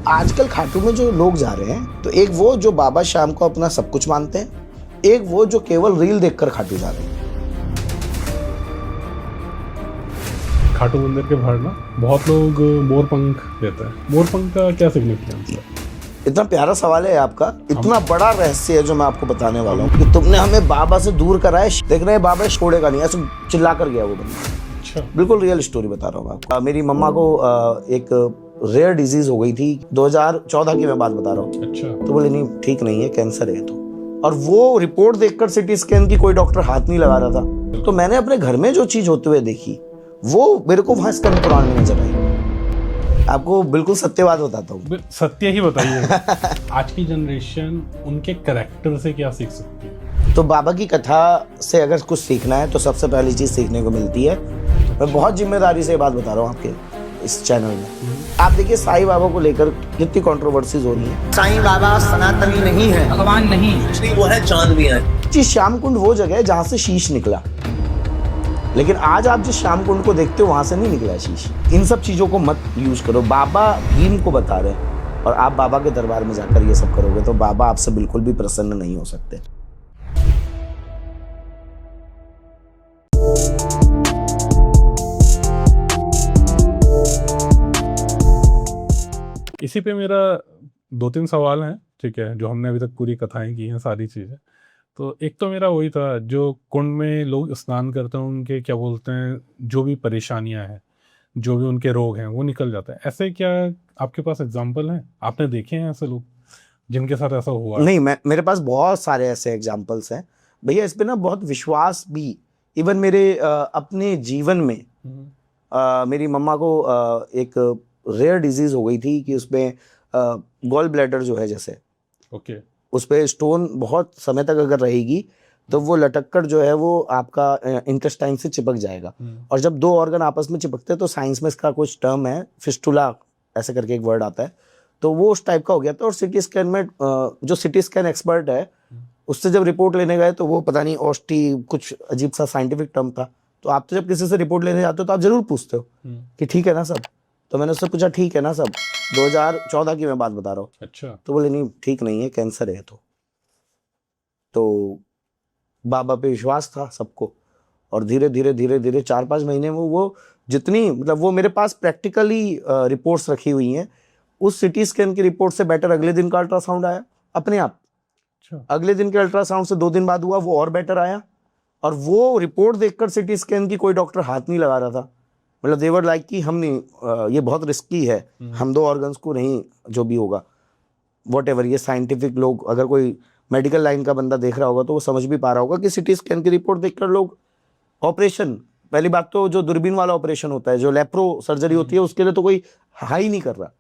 आजकल खाटू में जो लोग जा रहे हैं, तो एक वो जो बाबा श्याम को अपना सब कुछ मानते हैं, एक वो जो केवल रील देखकर खाटू जा रहे हैं। खाटू मंदिर के बाहर ना बहुत लोग मोर पंख देते हैं। मोर पंख का क्या सिग्निफिकेंस है? इतना प्यारा सवाल है आपका। इतना बड़ा रहस्य है जो मैं आपको बताने वाला हूँ कि तुमने हमें बाबा से दूर करा है। देख रहे हैं बाबा छोड़ेगा नहीं, ऐसे चिल्ला कर गया वो बंदा। अच्छा, बिल्कुल रियल स्टोरी बता रहा हूँ आपको। मेरी मम्मा को एक रेयर डिजीज हो गई थी। 2014 की मैं बात बता रहा हूँ। अच्छा, तो बोले नहीं, ठीक नहीं है, कैंसर है तो। और वो रिपोर्ट देखकर सिटी स्कैन की कोई डॉक्टर हाथ नहीं लगा रहा था। तो मैंने अपने घर में जो चीज होते हुए देखी वो मेरे को वहां स्कंद पुराण में नजर आई। आपको बिल्कुल सत्यवाद बताता हूँ। सत्य ही बताइए। आज की जनरेशन उनके कैरेक्टर से क्या सीख सकती है? तो बाबा की कथा से अगर कुछ सीखना है तो सबसे पहली चीज सीखने को मिलती है। मैं बहुत जिम्मेदारी से ये बात बता रहा हूँ आपके इस चैनल में। आप देखिए साईं बाबा को लेकर कितनी कंट्रोवर्सीज हो रही है। साईं बाबा सनातनी नहीं है, भगवान नहीं, वो है चांद मियां। जी, श्याम कुंड वो जगह है जहां से शीश निकला, लेकिन आज आप जिस श्याम कुंड को देखते हो वहां से नहीं निकला शीश। इन सब चीजों को मत यूज करो। बाबा भीम को बता रहे हैं और आप बाबा के दरबार में जाकर ये सब करोगे तो बाबा आपसे बिल्कुल भी प्रसन्न नहीं हो सकते। इसी पे मेरा 2-3 सवाल हैं, ठीक है, जो हमने अभी तक पूरी कथाएं की हैं सारी चीज़ें। तो एक तो मेरा वही था, जो कुंड में लोग स्नान करते हैं उनके क्या बोलते हैं, जो भी परेशानियां हैं, जो भी उनके रोग हैं वो निकल जाते हैं। ऐसे क्या आपके पास एग्जाम्पल हैं? आपने देखे हैं ऐसे लोग जिनके साथ ऐसा हुआ? नहीं, मेरे पास बहुत सारे ऐसे एग्जाम्पल्स हैं भैया। इस पे ना बहुत विश्वास भी, इवन मेरे अपने जीवन में मेरी मम्मा को एक रेयर डिजीज हो गई थी कि उसमें गॉल ब्लैडर जो है, जैसे ओके, उस पर स्टोन बहुत समय तक अगर रहेगी तो वो लटक कर जो है वो आपका इंटेस्टाइन से चिपक जाएगा। और जब दो ऑर्गन आपस में चिपकते हैं तो साइंस में इसका कुछ टर्म है, फिस्टुला ऐसे करके एक वर्ड आता है। तो वो उस टाइप का हो गया था। और सिटी स्कैन में जो सिटी स्कैन एक्सपर्ट है उससे जब रिपोर्ट लेने गए तो वो पता नहीं ओस्टी कुछ अजीब सा साइंटिफिक टर्म था। तो आप तो जब किसी से रिपोर्ट लेने जाते हो तो आप जरूर पूछते हो कि ठीक है ना सब। तो मैंने उससे पूछा ठीक है ना सब। 2014 की मैं बात बता रहा हूँ। अच्छा, तो बोले नहीं, ठीक नहीं है, कैंसर है तो बाबा पे विश्वास था सबको। और धीरे धीरे धीरे धीरे 4-5 महीने में वो जितनी, मतलब वो मेरे पास प्रैक्टिकली रिपोर्ट्स रखी हुई हैं। उस सिटी स्कैन की रिपोर्ट से बेटर अगले दिन का अल्ट्रासाउंड आया अपने आप। अच्छा, अगले दिन के अल्ट्रासाउंड से 2 दिन बाद हुआ वो और बेटर आया। और वो रिपोर्ट देखकर सिटी स्कैन की कोई डॉक्टर हाथ नहीं लगा रहा था। मतलब देवर लाइक कि हम नहीं, ये बहुत रिस्की है, हम 2 ऑर्गन्स को नहीं, जो भी होगा वॉट एवर। ये साइंटिफिक लोग, अगर कोई मेडिकल लाइन का बंदा देख रहा होगा तो वो समझ भी पा रहा होगा कि सिटी स्कैन की रिपोर्ट देखकर लोग ऑपरेशन, पहली बात तो जो दूरबीन वाला ऑपरेशन होता है, जो लेप्रो सर्जरी होती है, उसके लिए तो कोई हाई नहीं कर रहा।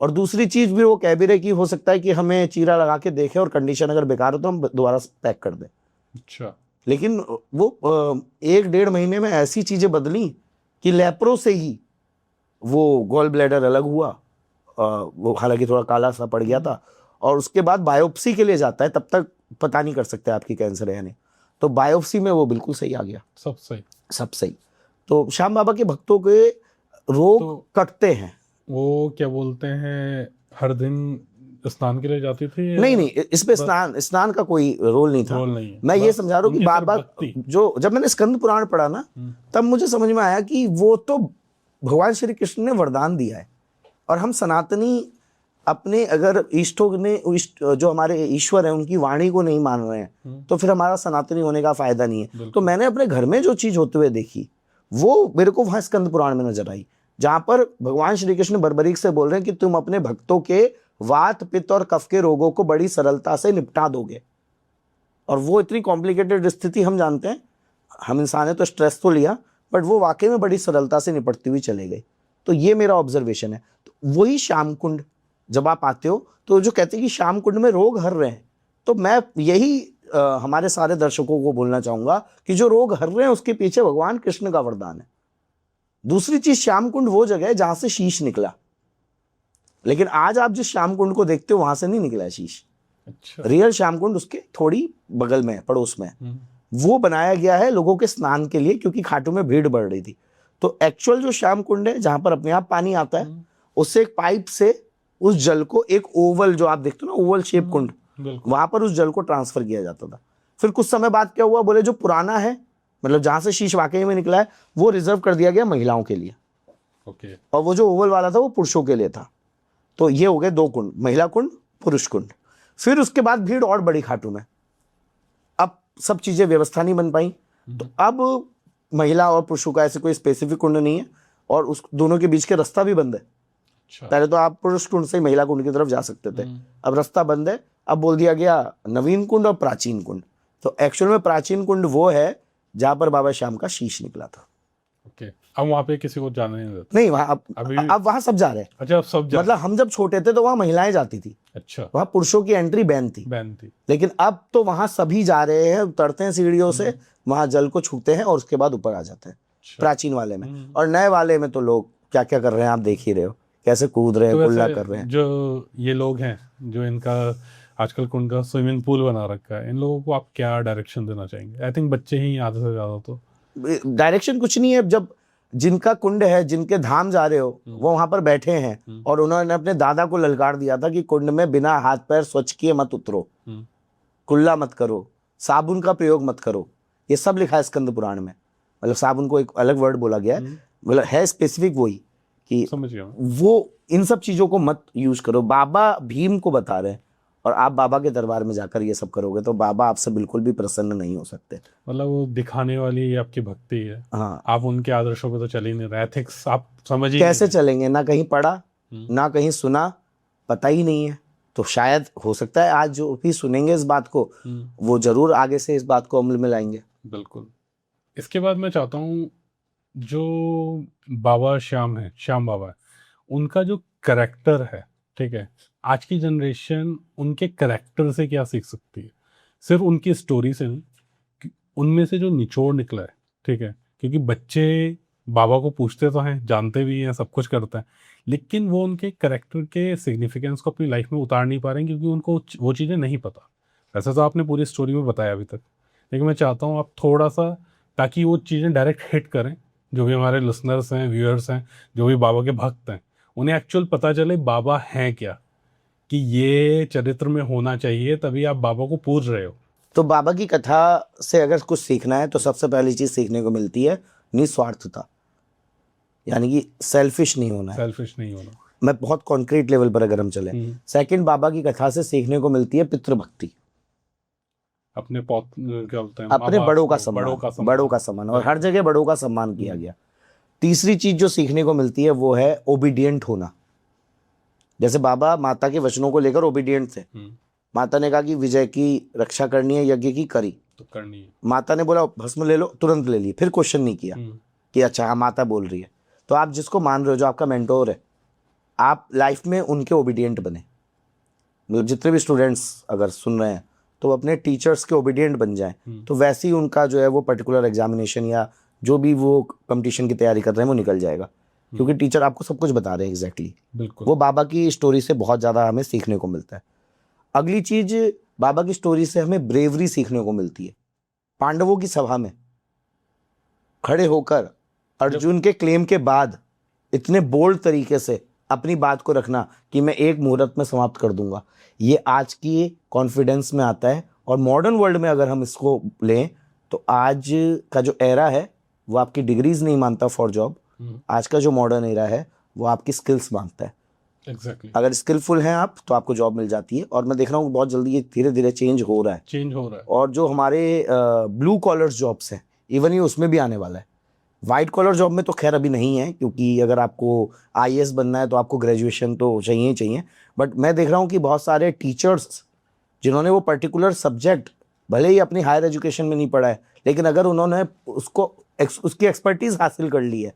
और दूसरी चीज भी वो कह भी रहे कि हो सकता है कि हमें चीरा लगा के देखें और कंडीशन अगर बेकार हो तो हम दोबारा पैक कर दें। अच्छा, लेकिन वो 1-1.5 महीने में ऐसी चीजें बदली कि लेप्रो से ही वो गॉल ब्लैडर अलग हुआ। वो हालांकि थोड़ा काला सा पड़ गया था। और उसके बाद बायोप्सी के लिए जाता है, तब तक पता नहीं कर सकते आपकी कैंसर है या नहीं। तो बायोप्सी में वो बिल्कुल सही आ गया, सब सही, सब सही। तो श्याम बाबा के भक्तों के रोग कटते हैं। वो क्या बोलते हैं, हर दिन स्नान के लिए जाती थी? नहीं, इसमें स्नान का कोई रोल नहीं था। रोल नहीं है। मैं ये समझा रहा हूँ कि बाबा जो, जब मैंने स्कंद पुराण पढ़ा ना, तब मुझे समझ में आया कि वो तो भगवान श्री कृष्ण ने वरदान दिया है। और हम सनातनी अपने अगर इष्टों ने, जो हमारे ईश्वर है उनकी वाणी को नहीं मान रहे हैं तो फिर हमारा सनातनी होने का फायदा नहीं है। तो मैंने अपने घर में जो चीज होते हुए देखी वो मेरे को वहां स्कंद पुराण में नजर आई, जहां पर भगवान श्री कृष्ण बर्बरीक से बोल रहे हैं कि तुम अपने भक्तों के वात, पित्त और कफ के रोगों को बड़ी सरलता से निपटा दोगे। और वो इतनी कॉम्प्लिकेटेड स्थिति हम जानते हैं, हम इंसान है तो स्ट्रेस तो लिया, बट वो वाकई में बड़ी सरलता से निपटती हुई चले गई। तो ये मेरा ऑब्जर्वेशन है। तो वही श्याम कुंड जब आप आते हो तो जो कहते हैं कि श्याम कुंड में रोग हर रहे हैं, तो मैं यही हमारे सारे दर्शकों को बोलना चाहूंगा कि जो रोग हर रहे हैं उसके पीछे भगवान कृष्ण का वरदान है। दूसरी चीज, श्याम कुंड वो जगह है जहां से शीश निकला, लेकिन आज आप जिस श्याम कुंड को देखते हो वहां से नहीं निकला शीश। अच्छा, रियल श्याम कुंड उसके थोड़ी बगल में, पड़ोस में। वो बनाया गया है लोगों के स्नान के लिए, क्योंकि खाटू में भीड़ बढ़ रही थी। तो एक्चुअल जो श्याम कुंड है जहां पर अपने आप पानी आता है, उससे एक पाइप से उस जल को एक ओवल, जो आप देखते हो ना ओवल शेप कुंड, बिल्कुल। वहां पर उस जल को ट्रांसफर किया जाता था। फिर कुछ समय बाद क्या हुआ, बोले जो पुराना है, मतलब जहां से शीश वाकई में निकला है, वो रिजर्व कर दिया गया महिलाओं के लिए, ओके। और वो जो ओवल वाला था वो पुरुषों के लिए था। तो ये हो गए 2 कुंड, महिला कुंड, पुरुष कुंड। फिर उसके बाद भीड़ और बड़ी खाटू में, अब सब चीजें व्यवस्था नहीं बन पाई, तो अब महिला और पुरुषों का ऐसे कोई स्पेसिफिक कुंड नहीं है, और उस दोनों के बीच के रास्ता भी बंद है। अच्छा। पहले तो आप पुरुष कुंड से महिला कुंड की तरफ जा सकते थे, अब रास्ता बंद है। अब बोल दिया गया नवीन कुंड और प्राचीन कुंड। तो एक्चुअल में प्राचीन कुंड वो है जहां पर बाबा श्याम का शीश निकला था। ओके। अब वहाँ पे किसी को जाने नहीं देते? नहीं, वहां अब वहां सब जा रहे हैं। अच्छा, अब सब जा। मतलब हम जब छोटे थे तो वहां महिलाएं जाती थी, अच्छा, वहां पुरुषों की एंट्री बैन थी। बैन थी। लेकिन अब तो वहां सभी जा रहे हैं, उतरते हैं सीढ़ियों से, वहां जल को छूते हैं और उसके बाद ऊपर आ जाते हैं प्राचीन वाले में। और नए वाले में तो लोग क्या क्या कर रहे हैं आप देख ही रहे हो, कैसे कूद रहे हैं, तो कुल्ला वैसे कर रहे हैं। जो ये लोग हैं जो इनका आजकल कुंड का स्विमिंग पूल बना रखा है, इन लोगों को आप क्या डायरेक्शन देना चाहेंगे? आई थिंक बच्चे ही आधे से ज्यादा तो। डायरेक्शन कुछ नहीं है, जब जिनका कुंड है, जिनके धाम जा रहे हो, वो वहां पर बैठे हैं और उन्होंने अपने दादा को ललकार दिया था कि कुंड में बिना हाथ पैर स्वच्छ किए मत उतरो, कुल्ला मत करो, साबुन का प्रयोग मत करो। ये सब लिखा है स्कंद पुराण में। मतलब साबुन को एक अलग वर्ड बोला गया है, मतलब है स्पेसिफिक वही कि समझ गया। वो इन सब चीजों को मत यूज करो। बाबा भीम को बता रहे हैं, और आप बाबा के दरबार में जाकर ये सब करोगे तो बाबा आपसे बिल्कुल भी प्रसन्न नहीं हो सकते। मतलब वो दिखाने वाली आपकी भक्ति है। हाँ, आप उनके आदर्शों पे तो चल ही नहीं रहे, एथिक्स आप समझ ही कैसे नहीं चलेंगे? ना कहीं पढ़ा, ना कहीं सुना, पता ही नहीं है। तो शायद हो सकता है आज जो भी सुनेंगे इस बात को, वो जरूर आगे से इस बात को अमल में लाएंगे। बिल्कुल। इसके बाद मैं चाहता हूँ जो बाबा श्याम है, श्याम बाबा है, उनका जो करेक्टर है, ठीक है, आज की जनरेशन उनके करेक्टर से क्या सीख सकती है? सिर्फ उनकी स्टोरी से नहीं, उनमें से जो निचोड़ निकला है, ठीक है, क्योंकि बच्चे बाबा को पूछते तो हैं, जानते भी हैं, सब कुछ करते हैं, लेकिन वो उनके करेक्टर के सिग्निफिकेंस को अपनी लाइफ में उतार नहीं पा रहे हैं क्योंकि उनको वो चीज़ें नहीं पता। वैसे तो आपने पूरी स्टोरी में बताया अभी तक, लेकिन मैं चाहता हूँ आप थोड़ा सा, ताकि वो चीज़ें डायरेक्ट हिट करें, जो भी हमारे लिसनर्स हैं, व्यूअर्स हैं, जो भी बाबा के भक्त हैं, उन्हें एक्चुअल पता चले बाबा हैं क्या, कि ये चरित्र में होना चाहिए, तभी आप बाबा को पूज रहे हो। तो बाबा की कथा से अगर कुछ सीखना है तो सबसे पहली चीज सीखने को मिलती है निस्वार्थता, यानी कि सेल्फिश नहीं होना है। सेल्फिश नहीं होना। मैं बहुत कॉन्क्रीट लेवल पर अगर हम चले, सेकंड बाबा की कथा से सीखने को मिलती है पितृभक्ति, अपने क्या बोलते हैं, अपने माँ-बाप बड़ों का को, सम्मान, बड़ों का सम्मान। और हर जगह बड़ों का सम्मान किया गया। तीसरी चीज जो सीखने को मिलती है वो है ओबीडियंट होना। जैसे बाबा माता के वचनों को लेकर ओबीडियंट थे। माता ने कहा कि विजय की रक्षा करनी है, यज्ञ की करी, तो करनी है। माता ने बोला भस्म ले लो, तुरंत ले ली, फिर क्वेश्चन नहीं किया कि अच्छा हाँ माता बोल रही है। तो आप जिसको मान रहे हो, जो आपका मेंटोर है, आप लाइफ में उनके ओबीडियंट बने। मतलब जितने भी स्टूडेंट्स अगर सुन रहे हैं तो अपने टीचर्स के ओबीडियंट बन जाएं, तो वैसे ही उनका जो है वो पर्टिकुलर एग्जामिनेशन या जो भी वो कंपटीशन की तैयारी कर रहे हैं वो निकल जाएगा, क्योंकि टीचर आपको सब कुछ बता रहे हैं एग्जैक्टली। बिल्कुल। वो बाबा की स्टोरी से बहुत ज़्यादा हमें सीखने को मिलता है। अगली चीज, बाबा की स्टोरी से हमें ब्रेवरी सीखने को मिलती है। पांडवों की सभा में खड़े होकर अर्जुन के क्लेम के बाद इतने बोल्ड तरीके से अपनी बात को रखना कि मैं एक मुहूर्त में समाप्त कर दूंगा, ये आज की कॉन्फिडेंस में आता है। और मॉडर्न वर्ल्ड में अगर हम इसको लें तो आज का जो एरा है वो आपकी डिग्रीज नहीं मानता फॉर जॉब। आज का जो मॉडर्न एरा है वो आपकी स्किल्स मांगता है। एग्जैक्टली। अगर स्किलफुल हैं आप तो आपको जॉब मिल जाती है। और मैं देख रहा हूँ बहुत जल्दी ये धीरे धीरे चेंज हो रहा है। और जो हमारे ब्लू कॉलर्स जॉब्स हैं, इवन ये उसमें भी आने वाला है। वाइट कॉलर जॉब में तो खैर अभी नहीं है, क्योंकि अगर आपको आईएएस बनना है तो आपको ग्रेजुएशन तो चाहिए ही चाहिए। बट मैं देख रहा हूँ कि बहुत सारे टीचर्स जिन्होंने वो पर्टिकुलर सब्जेक्ट भले ही अपनी हायर एजुकेशन में नहीं पढ़ा है, लेकिन अगर उन्होंने उसकी एक्सपर्टीज हासिल कर ली है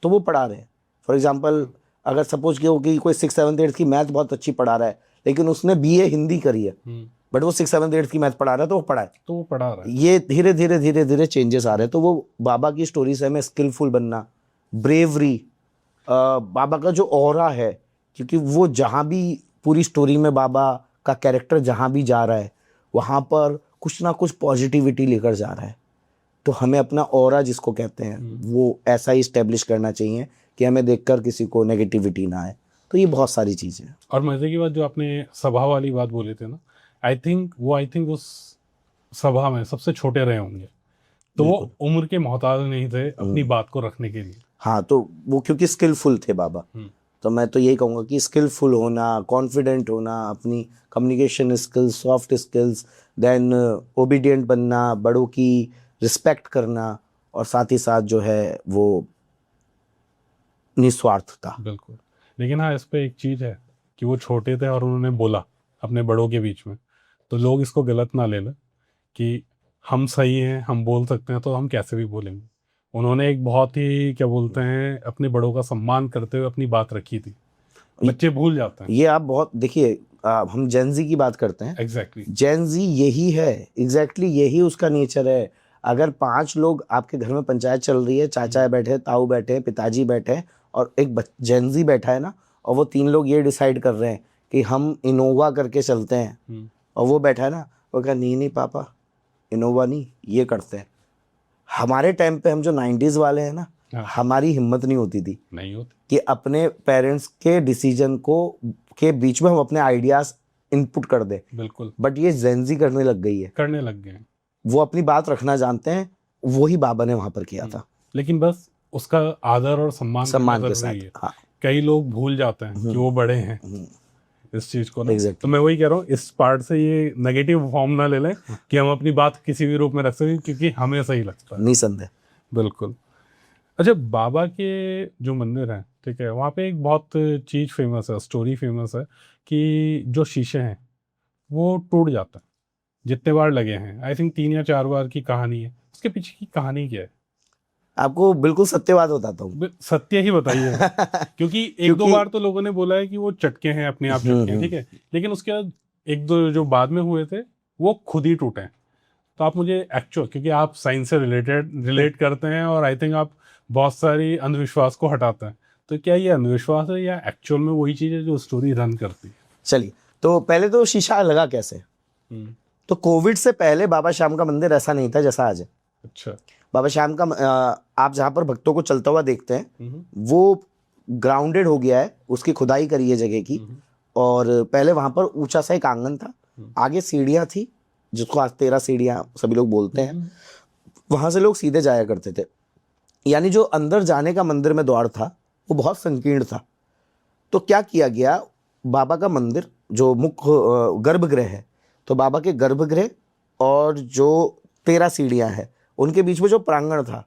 तो वो पढ़ा रहे हैं। फॉर एग्जाम्पल, अगर सपोज कि कोई 6th 7th 8th की मैथ बहुत अच्छी पढ़ा रहा है, लेकिन उसने BA हिंदी करी है, बट वो 6th 7th 8th की मैथ पढ़ा रहा है तो वो पढ़ा है। ये धीरे धीरे चेंजेस आ रहे हैं। तो वो बाबा की स्टोरी से हमें स्किलफुल बनना, ब्रेवरी, बाबा का जो ऑरा है, क्योंकि वो जहाँ भी पूरी स्टोरी में बाबा का कैरेक्टर जहाँ भी जा रहा है वहाँ पर कुछ ना कुछ पॉजिटिविटी लेकर जा रहा है। तो हमें अपना ऑरा जिसको कहते हैं वो ऐसा ही इस्टेब्लिश करना चाहिए कि हमें देखकर किसी को नेगेटिविटी ना आए। तो ये बहुत सारी चीज़ें हैं। और मजे की बात जो आपने सभा वाली बात बोले थे ना, आई थिंक उस सभा में सबसे छोटे रहे होंगे, तो वो उम्र के मोहताज नहीं थे अपनी बात को रखने के लिए। हाँ, तो वो क्योंकि स्किलफुल थे बाबा, तो मैं तो यही कहूँगा कि स्किलफुल होना, कॉन्फिडेंट होना, अपनी communication skills, soft skills, then obedient बनना, बड़ों की रिस्पेक्ट करना, और साथ ही साथ जो है वो निस्वार्थता। बिल्कुल। लेकिन हाँ, इस पे एक चीज़ है कि वो छोटे थे और उन्होंने बोला अपने बड़ों के बीच में, तो लोग इसको गलत ना ले लें कि हम सही हैं, हम बोल सकते हैं तो हम कैसे भी बोलेंगे। उन्होंने एक बहुत ही क्या बोलते हैं अपने बड़ों का सम्मान करते हुए अपनी बात रखी थी। बच्चे भूल जाते हैं। ये आप बहुत देखिए, हम जेनजी की बात करते हैं, एग्जैक्टली जेनजी यही है, एग्जैक्टली यही उसका नेचर है। अगर 5 लोग आपके घर में पंचायत चल रही है, चाचा बैठे, ताऊ बैठे, पिताजी बैठे, और एक जेनजी बैठा है ना, और वो 3 लोग ये डिसाइड कर रहे हैं कि हम इनोवा करके चलते हैं, और वो बैठा है ना, वो कहा नहीं पापा, इनोवा नहीं, ये करते हैं। हमारे टाइम पे हम जो 90s वाले हैं ना, हमारी हिम्मत नहीं होती थी कि अपने पेरेंट्स के डिसीजन को के बीच में हम अपने आइडियाज इनपुट कर दे। बिल्कुल। बट ये जेनजी करने लग गए। वो अपनी बात रखना जानते हैं, वही बाबा ने वहां पर किया था। लेकिन बस उसका आदर और सम्मान के साथ। हाँ। कई लोग भूल जाते हैं कि वो बड़े हैं इस चीज को ना। तो मैं वही कह रहा हूँ, इस पार्ट से ये नेगेटिव फॉर्म ना ले लें कि हम अपनी बात किसी भी रूप में रख सकें, क्योंकि हमें सही लगता है। निसंदेह। बिल्कुल। अच्छा, बाबा के जो मंदिर हैं, ठीक है, वहाँ पे एक बहुत चीज़ फेमस है, स्टोरी फेमस है कि जो शीशे हैं वो टूट जाते हैं जितने बार लगे हैं। आई थिंक 3 या 4 बार की कहानी है। उसके पीछे की कहानी क्या है? आपको बिल्कुल सत्य बात बताता हूँ। सत्य ही बताइए। क्योंकि 1-2 बार तो लोगों ने बोला है कि वो चटके हैं, अपने आप चटके हैं, ठीक है, लेकिन उसके बाद 1-2 जो बाद में हुए थे वो खुद ही टूटे। तो आप मुझे एक्चुअल, क्योंकि आप साइंस से रिलेट करते हैं और आई थिंक आप बहुत सारी अंधविश्वास को हटाते हैं, तो क्या ये अंधविश्वास है या एक्चुअल में वही चीज़ है जो स्टोरी रन करती है? चलिए, तो पहले तो शीशा लगा कैसे? तो कोविड से पहले बाबा श्याम का मंदिर ऐसा नहीं था जैसा आज है। अच्छा। बाबा श्याम का आप जहाँ पर भक्तों को चलता हुआ देखते हैं, वो ग्राउंडेड हो गया है, उसकी खुदाई करी है जगह की, और पहले वहां पर ऊंचा सा एक आंगन था, आगे सीढ़ियाँ थी, जिसको आज 13 सीढ़ियाँ सभी लोग बोलते हैं। वहां से लोग सीधे जाया करते थे, यानी जो अंदर जाने का मंदिर में द्वार था वो बहुत संकीर्ण था। तो क्या किया गया, बाबा का मंदिर जो मुख्य गर्भगृह है, तो बाबा के गर्भगृह और जो 13 सीढ़ियाँ हैं उनके बीच में जो प्रांगण था,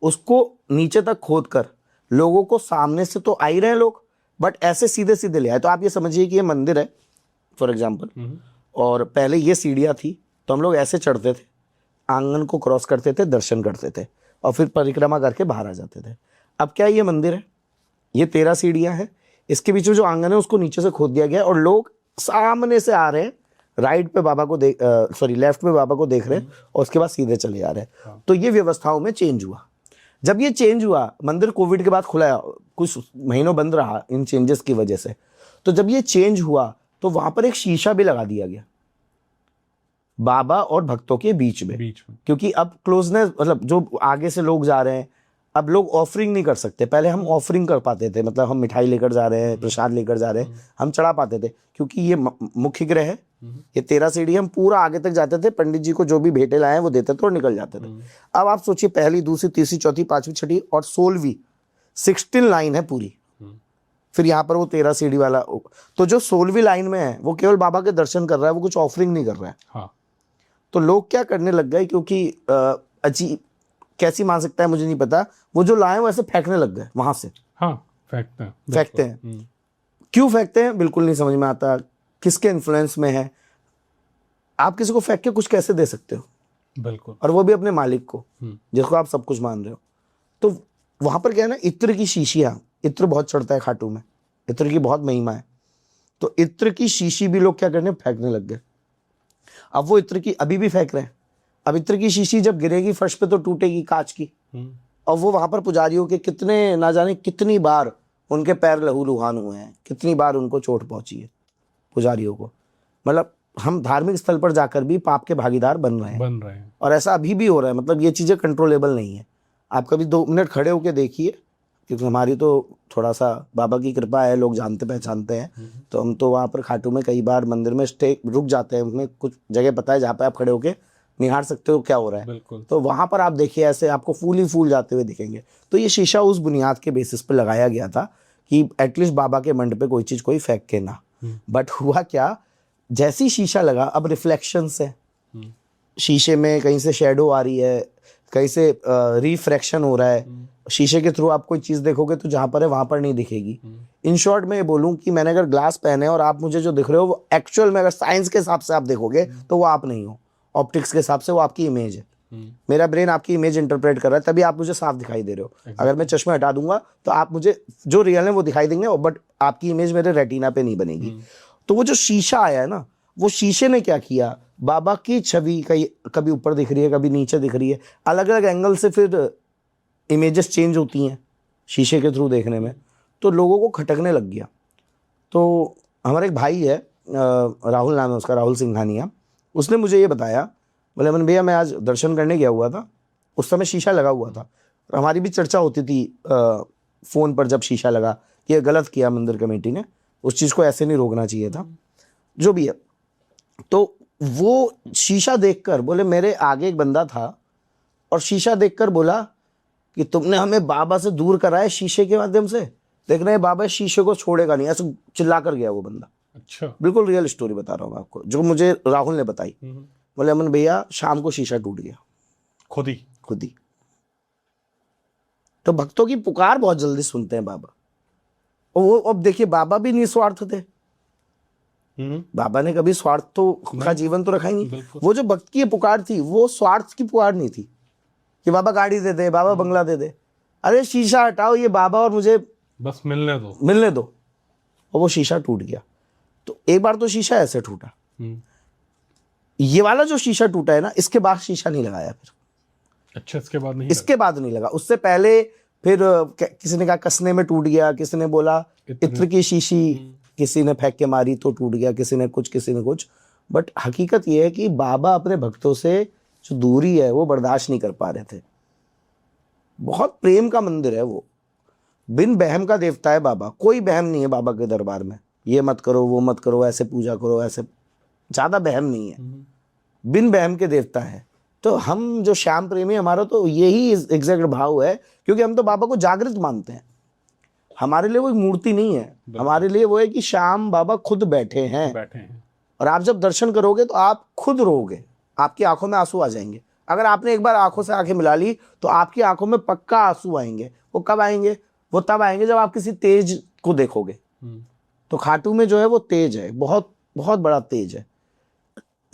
उसको नीचे तक खोद कर लोगों को सामने से तो आ ही रहे लोग, बट ऐसे सीधे सीधे ले आए। तो आप ये समझिए कि ये मंदिर है फॉर एग्जाम्पल, और पहले ये सीढ़ियाँ थी, तो हम लोग ऐसे चढ़ते थे, आंगन को क्रॉस करते थे, दर्शन करते थे, और फिर परिक्रमा करके बाहर आ जाते थे। अब क्या ये मंदिर है, ये 13 सीढ़ियाँ हैं, इसके बीच में जो आंगन है उसको नीचे से खोद दिया गया, और लोग सामने से आ रहे हैं, राइट पे बाबा को लेफ्ट में बाबा को देख रहे हैं, और उसके बाद सीधे चले जा रहे हैं। तो ये व्यवस्थाओं में चेंज हुआ। जब ये चेंज हुआ, मंदिर कोविड के बाद खुला, कुछ महीनों बंद रहा इन चेंजेस की वजह से, तो जब ये चेंज हुआ तो वहां पर एक शीशा भी लगा दिया गया बाबा और भक्तों के बीच में। क्योंकि अब क्लोजनेस, मतलब जो आगे से लोग जा रहे हैं, अब लोग ऑफरिंग नहीं कर सकते। पहले हम ऑफरिंग कर पाते थे, मतलब हम मिठाई लेकर जा रहे हैं, प्रसाद लेकर जा रहे हैं, हम चढ़ा पाते थे, क्योंकि ये मुख्य ग्रह है, ये 13 सीढ़ी, हम पूरा आगे तक जाते थे, पंडित जी को जो भी भेंटे लाए हैं वो देते थे और निकल जाते थे। अब आप सोचिए, पहली, दूसरी, तीसरी, चौथी, पांचवी, छठी और 16वीं 16 लाइन है पूरी, फिर यहाँ पर वो 13 सीढ़ी वाला, तो जो 16वीं लाइन में है वो केवल बाबा के दर्शन कर रहा है, वो कुछ ऑफरिंग नहीं कर रहा है। हाँ। तो लोग क्या करने लग गए, क्योंकि अजीब कैसी मानसिकता है मुझे नहीं पता, वो जो लाए वो ऐसे फेंकने लग गए वहां से। हाँ, फेंकते हैं। क्यों फेंकते हैं बिल्कुल नहीं समझ में आता, किसके इन्फ्लुएंस में है। आप किसी को फेंक के कुछ कैसे दे सकते हो? बिल्कुल। और वो भी अपने मालिक को, जिसको आप सब कुछ मान रहे हो। तो वहां पर क्या है ना, इत्र की शीशियां, इत्र बहुत चढ़ता है खाटू में, इत्र की बहुत महिमा है, तो इत्र की शीशी भी लोग क्या करने, फेंकने लग गए। अब वो इत्र की अभी भी फेंक रहे हैं। अब इत्र की शीशी जब गिरेगी फर्श पे तो टूटेगी, कांच की, और वो वहां पर पुजारियों के कितने, ना जाने कितनी बार उनके पैर लहूलुहान हुए हैं, कितनी बार उनको चोट पहुंची है पुजारियों को। मतलब हम धार्मिक स्थल पर जाकर भी पाप के भागीदार बन रहे हैं। और ऐसा अभी भी हो रहा है, मतलब ये चीजें कंट्रोलेबल नहीं है। आप कभी 2 मिनट खड़े होकर देखिए क्योंकि हमारी तो थोड़ा सा बाबा की कृपा है, लोग जानते पहचानते हैं, तो हम तो वहाँ पर खाटू में कई बार मंदिर में स्टे रुक जाते हैं। हमें कुछ जगह पता है जहाँ पे आप खड़े होके निहार सकते हो क्या हो रहा है। बिल्कुल। तो वहाँ पर आप देखिए ऐसे आपको फूल ही फूल जाते हुए दिखेंगे। तो ये शीशा उस बुनियाद के बेसिस पे लगाया गया था कि एटलीस्ट बाबा के मंड पे कोई चीज़ कोई फेंक के ना। बट हुआ क्या, जैसी शीशा लगा अब रिफ्लेक्शंस है, शीशे में कहीं से शेडो आ रही है, कहीं से रिफ्रैक्शन हो रहा है। शीशे के थ्रू आप कोई चीज़ देखोगे तो जहाँ पर है वहाँ पर नहीं दिखेगी। इन शॉर्ट मैं ये बोलूँ कि मैंने अगर ग्लास पहने और आप मुझे जो दिख रहे हो वो एक्चुअल में अगर साइंस के हिसाब से आप देखोगे तो वो आप नहीं हो, ऑप्टिक्स के हिसाब से वो आपकी इमेज है। मेरा ब्रेन आपकी इमेज इंटरप्रेट कर रहा है, तभी आप मुझे साफ दिखाई दे रहे हो। अगर मैं चश्मा हटा दूंगा तो आप मुझे जो रियल है वो दिखाई देंगे, बट आपकी इमेज मेरे रेटिना पे नहीं बनेगी। तो वो जो शीशा आया है ना, वो शीशे ने क्या किया, बाबा की छवि कभी ऊपर दिख रही है, कभी नीचे दिख रही है, अलग अलग एंगल से फिर इमेजेस चेंज होती हैं शीशे के थ्रू देखने में, तो लोगों को खटकने लग गया। तो हमारा एक भाई है, राहुल नाम है उसका, राहुल सिंघानिया, उसने मुझे ये बताया, बोले अमन भैया मैं आज दर्शन करने गया हुआ था, उस समय शीशा लगा हुआ था, और हमारी भी चर्चा होती थी फ़ोन पर जब शीशा लगा कि ये गलत किया मंदिर कमेटी ने, उस चीज़ को ऐसे नहीं रोकना चाहिए था, जो भी है। तो वो शीशा देखकर बोले मेरे आगे एक बंदा था और शीशा देखकर बोला कि तुमने हमें बाबा से दूर कराया शीशे के माध्यम से, देख रहे हैं बाबा शीशे को छोड़ेगा नहीं, ऐसे चिल्ला कर गया वो बंदा। अच्छा। बिल्कुल रियल स्टोरी बता रहा हूँ मैं आपको, जो मुझे राहुल ने बताई। बोले अमन भैया शाम को शीशा टूट गया, खुद ही। तो भक्तों की पुकार बहुत जल्दी सुनते हैं बाबा। और वो अब देखिए बाबा भी निस्वार्थ थे, बाबा ने कभी स्वार्थ तो का जीवन तो रखा ही नहीं। वो जो भक्त की पुकार थी वो स्वार्थ की पुकार नहीं थी कि बाबा गाड़ी दे दे, बाबा बंगला दे दे, अरे शीशा हटाओ, ये बाबा और मुझे बस मिलने दो। और वो शीशा टूट गया। तो एक बार तो शीशा ऐसे टूटा, ये वाला जो शीशा टूटा है ना, इसके बाद शीशा नहीं लगाया फिर। अच्छा, इसके बाद नहीं लगा। उससे पहले फिर किसी ने कहा कसने में टूट गया, किसी ने बोला इत्र की शीशी किसी ने फेंक के मारी तो टूट गया, किसी ने कुछ। बट हकीकत ये है कि बाबा अपने भक्तों से जो दूरी है वो बर्दाश्त नहीं कर पा रहे थे। बहुत प्रेम का मंदिर है वो, बिन बहम का देवता है बाबा, कोई बहम नहीं है बाबा के दरबार में, ये मत करो वो मत करो, ऐसे पूजा करो, ऐसे ज़्यादा बहम नहीं है, बिन बहम के देवता है। तो हम जो श्याम प्रेमी, हमारा तो यही एग्जैक्ट भाव है, क्योंकि हम तो बाबा को जागृत मानते हैं। हमारे लिए वो एक मूर्ति नहीं है, हमारे लिए वो है कि श्याम बाबा खुद बैठे हैं। और आप जब दर्शन करोगे तो आप खुद रोओगे, आपकी आंखों में आंसू आ जाएंगे। अगर आपने एक बार आंखों से आंखें मिला ली तो आपकी आंखों में पक्का आंसू आएंगे। वो कब आएंगे? वो तब आएंगे जब आप किसी तेज को देखोगे। तो खाटू में जो है वो तेज है, बहुत बहुत बड़ा तेज है,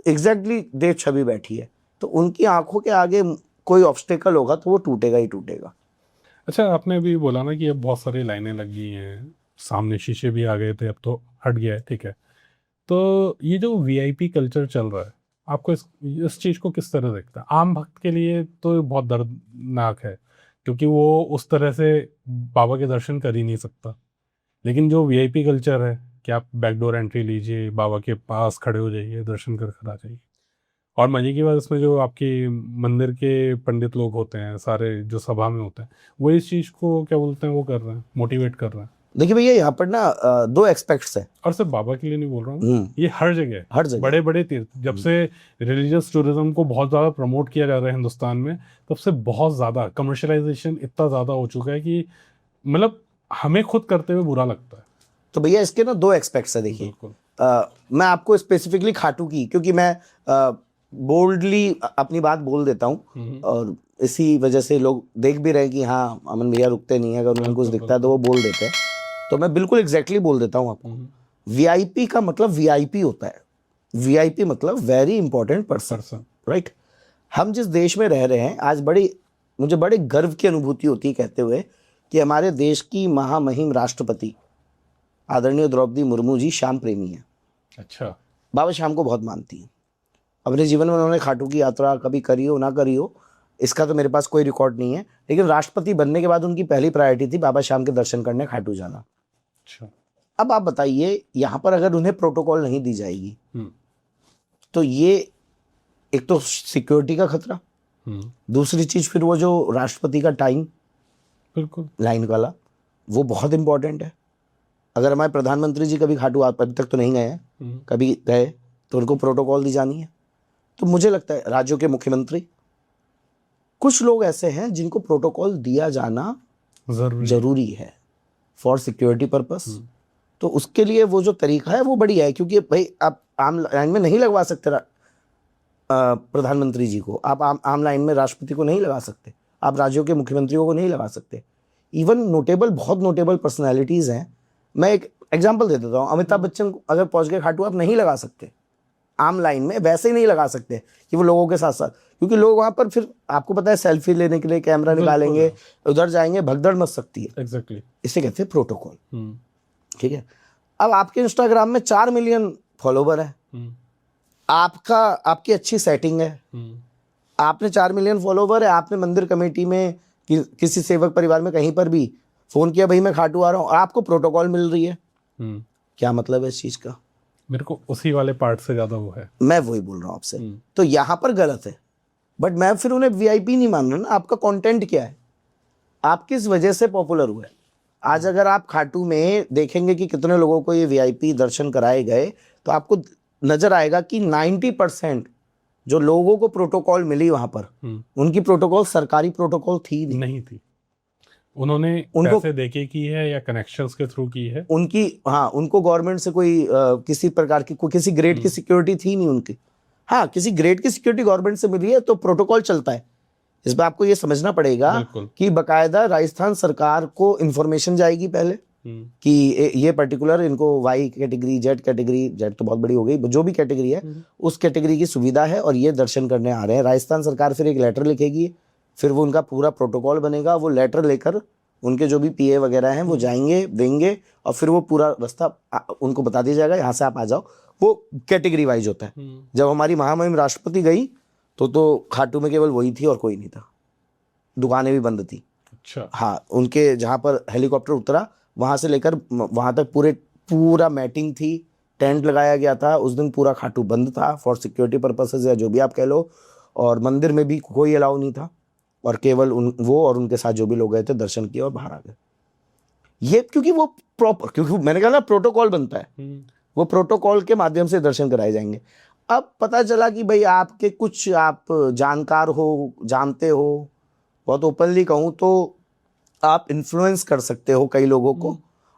एग्जैक्टली देव छवि बैठी है। तो उनकी आंखों के आगे कोई ऑब्स्टेकल होगा तो वो टूटेगा ही टूटेगा। अच्छा, आपने भी बोला ना कि अब बहुत सारी लाइनें लग गई हैं, सामने शीशे भी आ गए थे, अब तो हट गया है, ठीक है। तो ये जो वीआईपी कल्चर चल रहा है, आपको इस चीज़ को किस तरह देखता है? आम भक्त के लिए तो बहुत दर्दनाक है, क्योंकि वो उस तरह से बाबा के दर्शन कर ही नहीं सकता। लेकिन जो वीआईपी कल्चर है कि आप बैकडोर एंट्री लीजिए, बाबा के पास खड़े हो जाइए, दर्शन कर आ जाइए। और मजे की बात इसमें जो आपकी मंदिर के पंडित लोग होते हैं, सारे जो सभा में होते हैं, वो इस चीज़ को क्या बोलते हैं, वो कर रहे हैं, मोटिवेट कर रहे हैं। देखिए भैया यहाँ पर ना दो एक्सपेक्ट्स है, और सिर्फ बाबा के लिए नहीं बोल रहा हूँ, ये हर जगह, हर जगह बड़े बड़े तीर्थ, जब से रिलीजियस टूरिज्म को बहुत ज़्यादा प्रमोट किया जा रहा है हिंदुस्तान में, तब से बहुत ज़्यादा कमर्शलाइजेशन इतना ज़्यादा हो चुका है कि मतलब हमें खुद करते हुए बुरा लगता है। तो भैया इसके ना दो एक्सपेक्ट्स है। देखिए मैं आपको स्पेसिफिकली खाटू की, क्योंकि मैं बोल्डली अपनी बात बोल देता हूँ, और इसी वजह से लोग देख भी रहे कि हाँ अमन भैया रुकते नहीं है, अगर उन्हें कुछ दिखता है तो वो बोल देते हैं। तो मैं बिल्कुल एग्जैक्टली बोल देता हूँ आपको। वीआईपी का मतलब वीआईपी होता है, वीआईपी मतलब वेरी इंपॉर्टेंट पर्सन, राइट। हम जिस देश में रह रहे हैं आज, मुझे बड़े गर्व की अनुभूति होती है कहते हुए कि हमारे देश की महामहिम राष्ट्रपति आदरणीय द्रौपदी मुर्मू जी श्याम प्रेमी हैं। अच्छा। बाबा श्याम को बहुत मानती हैं। अपने जीवन में उन्होंने खाटू की यात्रा कभी करी हो ना करी हो, इसका तो मेरे पास कोई रिकॉर्ड नहीं है, लेकिन राष्ट्रपति बनने के बाद उनकी पहली प्रायोरिटी थी बाबा श्याम के दर्शन करने खाटू जाना। अच्छा। अब आप बताइए, यहाँ पर अगर उन्हें प्रोटोकॉल नहीं दी जाएगी तो ये एक तो सिक्योरिटी का खतरा, दूसरी चीज फिर वो जो राष्ट्रपति का टाइम, बिल्कुल लाइन वाला, वो बहुत इंपॉर्टेंट है। अगर हमारे प्रधानमंत्री जी कभी खाटू अभी तक तो नहीं गए हैं, कभी गए तो उनको प्रोटोकॉल दी जानी है। तो मुझे लगता है राज्यों के मुख्यमंत्री, कुछ लोग ऐसे हैं जिनको प्रोटोकॉल दिया जाना जरूरी है फॉर सिक्योरिटी पर्पस। तो उसके लिए वो जो तरीका है वो बढ़िया है, क्योंकि भाई आप आम लाइन में नहीं लगवा सकते प्रधानमंत्री जी को, आप आम लाइन में राष्ट्रपति को नहीं लगा सकते, आप राज्यों के मुख्यमंत्रियों को नहीं लगा सकते। इवन नोटेबल, बहुत नोटेबल पर्सनैलिटीज़ हैं। मैं एक एग्जांपल दे देता हूँ, अमिताभ बच्चन को अगर पहुँच गए खाटू, आप नहीं लगा सकते आम लाइन में, वैसे ही नहीं लगा सकते कि वो लोगों के साथ साथ, क्योंकि लोग वहाँ पर फिर आपको पता है सेल्फी लेने के लिए कैमरा निकालेंगे, उधर जाएंगे, भगदड़ मच सकती है। एग्जैक्टली, इसे कहते हैं प्रोटोकॉल। ठीक है, अब आपके इंस्टाग्राम में 4 मिलियन फॉलोवर है, आपकी अच्छी सेटिंग है, आपने 4 मिलियन फॉलोवर है, आपने मंदिर कमेटी में किसी सेवक परिवार में कहीं पर भी फोन किया, भाई मैं खाटू आ रहा हूँ, और आपको प्रोटोकॉल मिल रही है, क्या मतलब है इस चीज का? मेरे को उसी वाले पार्ट से ज्यादा वो है, मैं वही बोल रहा हूँ आपसे। तो यहाँ पर गलत है, बट मैं फिर उन्हें वीआईपी नहीं मान रहा ना। आपका कंटेंट क्या है, आप किस वजह से पॉपुलर हुए? आज अगर आप खाटू में देखेंगे कि कितने लोगों को ये वीआईपी दर्शन कराए गए, तो आपको नजर आएगा कि 90% जो लोगों को प्रोटोकॉल मिली वहां पर, उनकी प्रोटोकॉल सरकारी प्रोटोकॉल थी नहीं थी। उन्होंने पैसे देके की है या कनेक्शंस के थ्रू की है उनकी, हाँ, उनको गवर्नमेंट से कोई किसी प्रकार की किसी ग्रेड की सिक्योरिटी थी नहीं उनकी। हाँ, किसी ग्रेड की सिक्योरिटी गवर्नमेंट से मिली है तो प्रोटोकॉल चलता है। इसमें आपको ये समझना पड़ेगा कि बकायदा राजस्थान सरकार को इंफॉर्मेशन जाएगी पहले कि ये पर्टिकुलर इनको Y category, Z category, Z तो बहुत बड़ी हो गई, जो भी कैटेगरी है उस कैटेगरी की सुविधा है और ये दर्शन करने आ रहे हैं। राजस्थान सरकार फिर एक लेटर लिखेगी, फिर वो उनका पूरा प्रोटोकॉल बनेगा, वो लेटर लेकर उनके जो भी पीए वगैरह हैं वो जाएंगे, देंगे, और फिर वो पूरा रास्ता उनको बता दिया जाएगा, यहाँ से आप आ जाओ। वो कैटेगरी वाइज होता है। जब हमारी महामहिम राष्ट्रपति गई तो खाटू में केवल वही थी और कोई नहीं था, दुकानें भी बंद थी। अच्छा, हाँ, उनके जहाँ पर हेलीकॉप्टर उतरा वहाँ से लेकर वहाँ तक पूरा मैटिंग थी, टेंट लगाया गया था। उस दिन पूरा खाटू बंद था फॉर सिक्योरिटी पर्पसेस या जो भी आप कह लो, और मंदिर में भी कोई अलाउ नहीं था, और केवल वो और उनके साथ जो भी लोग गए थे दर्शन किए और बाहर आ गए। ये क्योंकि वो प्रॉपर, क्योंकि मैंने कहा ना प्रोटोकॉल बनता है, वो प्रोटोकॉल के माध्यम से दर्शन कराए जाएंगे। अब पता चला कि भाई आपके कुछ आप जानकार हो, जानते हो, बहुत ओपनली कहूँ तो आप इन्फ्लुएंस कर सकते हो कई लोगों को,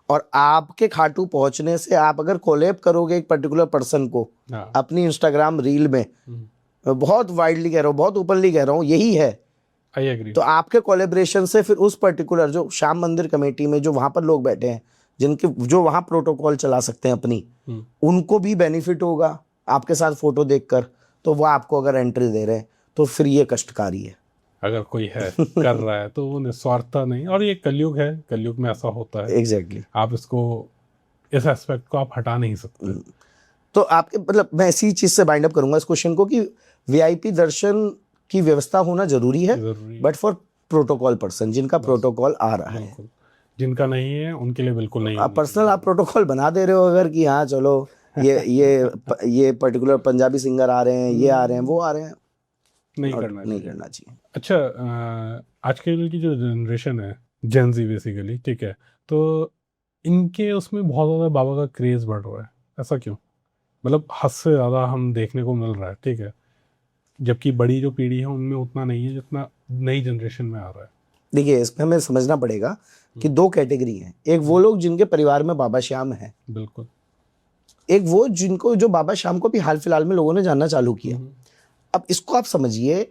और आपके खाटू पहुंचने से आप अगर कोलैब करोगे एक पर्टिकुलर पर्सन को अपनी इंस्टाग्राम रील में, बहुत वाइडली कह रहा हूँ, बहुत ओपनली कह रहा हूँ, यही है, आई एग्री, तो आपके कोलैबोरेशन से फिर उस पर्टिकुलर जो श्याम मंदिर कमेटी में जो वहां पर लोग बैठे हैं, जिनके जो वहां प्रोटोकॉल चला सकते हैं अपनी, उनको भी बेनिफिट होगा आपके साथ फोटो देखकर। तो वो आपको अगर एंट्री दे रहे हैं तो फिर ये कष्टकारी है। अगर कोई है कर रहा है तो वो निस्वार्थता नहीं, और ये कलयुग है, कलयुग में ऐसा होता है। एग्जैक्टली, आप इसको, इस एस्पेक्ट को आप हटा नहीं सकते। तो आपके मतलब मैं इसी चीज से बाइंड अप करूंगा इस क्वेश्चन को कि वीआईपी दर्शन की व्यवस्था होना जरूरी है, बट फॉर प्रोटोकॉल पर्सन, जिनका प्रोटोकॉल आ रहा है। जिनका नहीं है उनके लिए बिल्कुल नहीं। आप पर्सनल आप प्रोटोकॉल बना दे रहे हो अगर कि हाँ चलो ये पर्टिकुलर पंजाबी सिंगर आ रहे हैं, ये आ रहे हैं, वो आ रहे हैं, नहीं करना चाहिए। अच्छा, आजकल की जो जनरेशन है, जेन ज़ी बेसिकली, ठीक है, तो इनके उसमें बहुत ज़्यादा बाबा का क्रेज़ बढ़ रहा है, ऐसा क्यों? मतलब हद से ज़्यादा हम देखने को मिल रहा है, ठीक है, जबकि बड़ी जो पीढ़ी है उनमें उतना नहीं है जितना नई जनरेशन में आ रहा है। देखिए, इसमें हमें समझना पड़ेगा कि 2 कैटेगरी हैं। एक वो लोग जिनके परिवार में बाबा श्याम है, बिल्कुल, एक वो जिनको, जो बाबा श्याम को भी हाल फिलहाल में लोगों ने जानना चालू किया। अब इसको आप समझिए,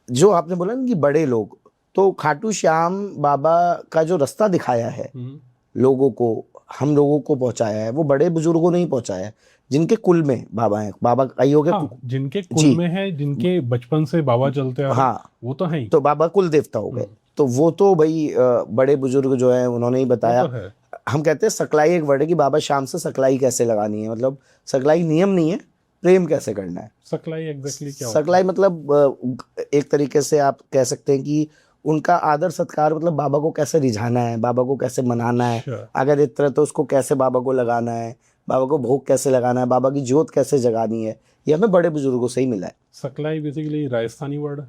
जो आपने बोला ना कि बड़े लोग, तो खाटू श्याम बाबा का जो रास्ता दिखाया है लोगों को, हम लोगों को पहुंचाया है, वो बड़े बुजुर्गों ने ही पहुंचाया है, जिनके कुल में बाबा हैं, बाबा आइयो के, हाँ, जिनके कुल में है, जिनके बचपन से बाबा चलते आ, हाँ, वो तो है, तो बाबा कुल देवता हो गए। तो वो तो भाई बड़े बुजुर्ग जो है उन्होंने ही बताया। तो हम कहते हैं सकलाई एक वर्ड है कि बाबा श्याम से सकलाई कैसे लगानी है, मतलब सकलाई नियम नहीं है, प्रेम कैसे करना है। सकलाई एग्जैक्टली क्या होता है? सकलाई मतलब एक तरीके से आप कह सकते हैं कि उनका आदर सत्कार, मतलब बाबा को कैसे रिझाना है, बाबा को कैसे मनाना है, अगर इस तरह तो उसको कैसे बाबा को लगाना है, बाबा को भोग कैसे लगाना है, बाबा की ज्योत कैसे जगानी है, ये हमें बड़े बुजुर्गों से ही मिला है। सकलाई बेसिकली राजस्थानी वर्ड है?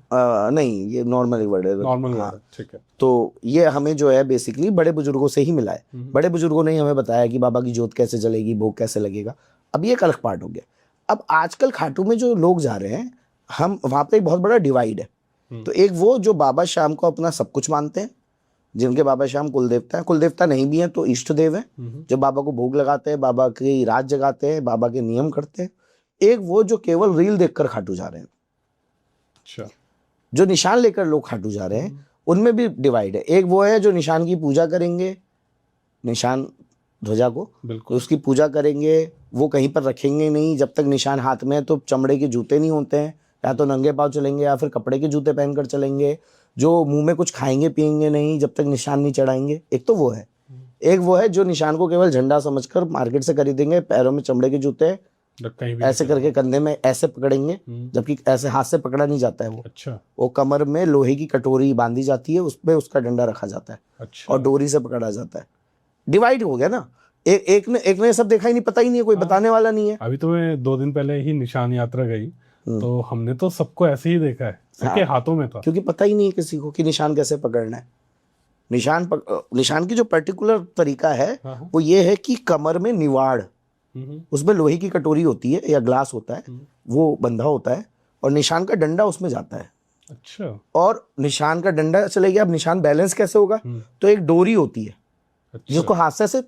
नहीं, ये नॉर्मली वर्ड है। नॉर्मल हाँ, वर्ड, ठीक है। तो ये हमें जो है बेसिकली बड़े बुजुर्गों से ही मिला है। बड़े बुजुर्गों ने ही हमें बताया कि बाबा की जोत कैसे जलेगी, भोग कैसे लगेगा। अब ये एक अलग पार्ट हो गया। अब आजकल खाटू में जो लोग जा रहे हैं, हम वहाँ पे एक बहुत बड़ा डिवाइड है। तो एक वो जो बाबा श्याम को अपना सब कुछ मानते हैं, जिनके बाबा श्याम कुल देवता है, कुल देवता नहीं भी हैं तो इष्ट देव हैं, जो बाबा को भोग लगाते हैं, बाबा की रात जगाते हैं, बाबा के नियम करते हैं। एक वो जो केवल रील देखकर खाटू जा रहे हैं। अच्छा, जो निशान लेकर लोग खाटू जा रहे हैं, उनमें भी डिवाइड है। एक वो है जो निशान की पूजा करेंगे, निशान ध्वजा को, बिल्कुल। उसकी पूजा करेंगे, वो कहीं पर रखेंगे नहीं जब तक निशान हाथ में है। तो चमड़े के जूते नहीं होते हैं, या तो नंगे पाँव चलेंगे या फिर कपड़े के जूते पहनकर चलेंगे। जो मुंह में कुछ खाएंगे पिएंगे नहीं जब तक निशान नहीं चढ़ाएंगे। एक तो वो है। एक वो है जो निशान को केवल झंडा समझकर मार्केट से खरीदेंगे, पैरों में चमड़े के जूते कहीं भी ऐसे करके कंधे में ऐसे पकड़ेंगे, जबकि ऐसे हाथ से पकड़ा नहीं जाता है वो। अच्छा, वो कमर में लोहे की कटोरी बांधी जाती है, उसपे उसका डंडा रखा जाता है अच्छा। और डोरी से पकड़ा जाता है। डिवाइड हो गया ना। एक ने ये सब देखा ही नहीं, पता ही नहीं है, कोई बताने वाला नहीं है। अभी तो मैं 2 दिन पहले ही निशान यात्रा गई, तो हमने तो सबको ऐसे ही देखा है, सबके हाथों में था। क्योंकि पता ही नहीं है किसी को कि निशान कैसे पकड़ना है। निशान की जो पर्टिकुलर तरीका है वो ये है कि कमर में निवाड़, उसमें लोहे की कटोरी होती है या ग्लास होता है, वो बंधा होता है और निशान का डंडा उसमें जाता है। अच्छा। और निशान का डंडा चले गया, अब निशान बैलेंस कैसे होगा? तो एक डोरी होती है जिसको हाथ से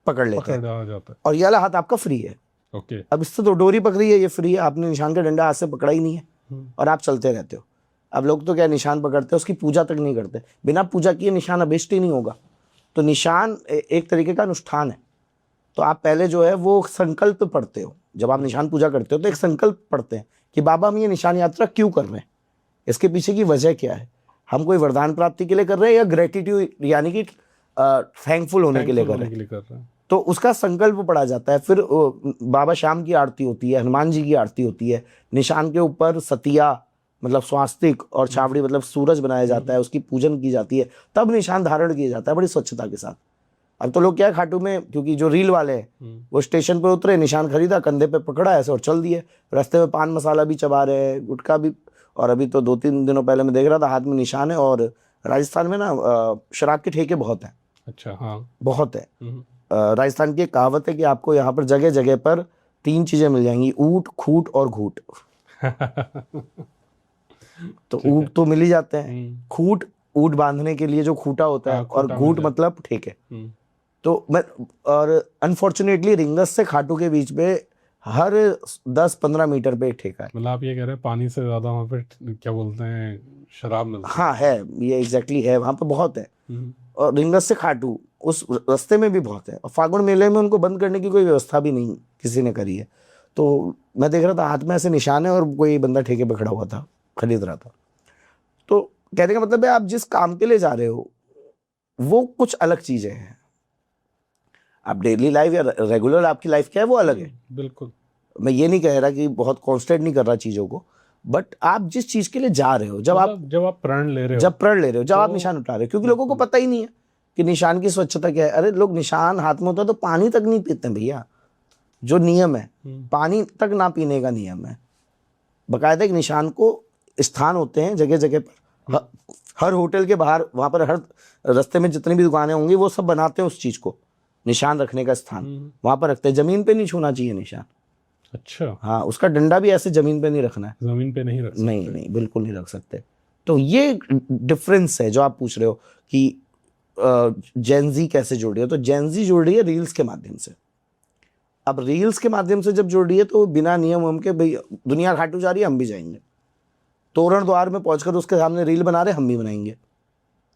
पकड़ लेते हैं जाता है, और ये वाला हाथ आपका फ्री है। ओके। अब इससे तो डोरी पकड़ी है, ये फ्री है, आपने निशान का डंडा हाथ से पकड़ा ही नहीं है और आप चलते रहते हो। अब लोग तो क्या निशान पकड़ते हैं, उसकी पूजा तक नहीं करते। बिना पूजा किए निशान अभिष्ट ही नहीं होगा। तो निशान एक तरीके का अनुष्ठान है। तो आप पहले जो है वो संकल्प पढ़ते हो। जब आप निशान पूजा करते हो तो एक संकल्प पढ़ते हैं कि बाबा हम ये निशान यात्रा क्यों कर रहे हैं, इसके पीछे की वजह क्या है, हम कोई वरदान प्राप्ति के लिए कर रहे हैं या ग्रेटिट्यूड यानी कि थैंकफुल होने के लिए कर रहे हैं। तो उसका संकल्प पढ़ा जाता है। फिर बाबा श्याम की आरती होती है, हनुमान जी की आरती होती है। निशान के ऊपर सतिया मतलब स्वास्तिक और छावड़ी मतलब सूरज बनाया जाता है, उसकी पूजन की जाती है, तब निशान धारण किया जाता है बड़ी स्वच्छता के साथ। अब तो लोग क्या है खाटू में, क्योंकि जो रील वाले हैं वो स्टेशन पर उतरे, निशान खरीदा, कंधे पे पकड़ा ऐसे और चल दिए। रास्ते में पान मसाला भी चबा रहे हैं, गुटखा भी। और अभी तो 2-3 दिनों पहले मैं देख रहा था हाथ में निशान है। और राजस्थान में ना शराब के ठेके बहुत हैं। अच्छा, हाँ, बहुत है। राजस्थान की एक कहावत है कि आपको यहाँ पर जगह जगह पर 3 चीजें मिल जाएंगी, ऊंट, खूट और घूट। तो ऊंट तो मिल ही जाते हैं, खूट ऊंट बांधने के लिए जो खूटा होता है, और घूट मतलब ठेके। तो मैं और अनफॉर्चुनेटली रिंगस से खाटू के बीच में हर 10-15 मीटर पे एक ठेका है। मतलब आप ये कह रहे हैं पानी से ज्यादा वहाँ पे क्या बोलते हैं शराब मिलती है? हाँ है, ये एग्जैक्टली है, वहाँ पे बहुत है। और रिंगस से खाटू उस रास्ते में भी बहुत है। और फागुन मेले में उनको बंद करने की कोई व्यवस्था भी नहीं किसी ने करी है। तो मैं देख रहा था हाथ में ऐसे निशान है और कोई बंदा ठेके पे खड़ा हुआ था, खरीद रहा था। तो कहने का मतलब है आप जिस काम के लिए जा रहे हो वो कुछ अलग चीजें हैं। आप डेली लाइफ या रेगुलर आपकी लाइफ क्या है वो अलग है। बिल्कुल, मैं ये नहीं कह रहा कि बहुत कॉन्स्टेंट नहीं कर रहा चीजों को, बट आप जिस चीज के लिए जा रहे हो, जब आप प्रण ले रहे हो, जब आप निशान उठा रहे हो, क्योंकि लोगों को पता ही नहीं है कि निशान की स्वच्छता क्या है। अरे लोग निशान हाथ में होता है तो पानी तक नहीं पीते भैया। जो नियम है, पानी तक ना पीने का नियम है। बाकायदा एक निशान को स्थान होते हैं जगह जगह पर, हर होटल के बाहर, वहां पर हर रास्ते में जितनी भी दुकानें होंगी वो सब बनाते हैं उस चीज को, निशान रखने का स्थान वहां पर रखते हैं। जमीन पे नहीं छूना चाहिए निशान। अच्छा, हाँ, उसका डंडा भी ऐसे जमीन पे नहीं रखना है, जमीन पे नहीं रख सकते। नहीं, बिल्कुल नहीं रख सकते। तो ये डिफरेंस है जो आप पूछ रहे हो कि जेनजी कैसे जुड़ रही है। तो जेनजी जुड़ रही है रील्स के माध्यम से। अब रील्स के माध्यम से जब जुड़ रही है तो बिना नियम हम के भाई दुनिया खाटू जा रही है, हम भी जाएंगे। तोरण द्वार में पहुंचकर उसके सामने रील बना रहे, हम भी बनाएंगे,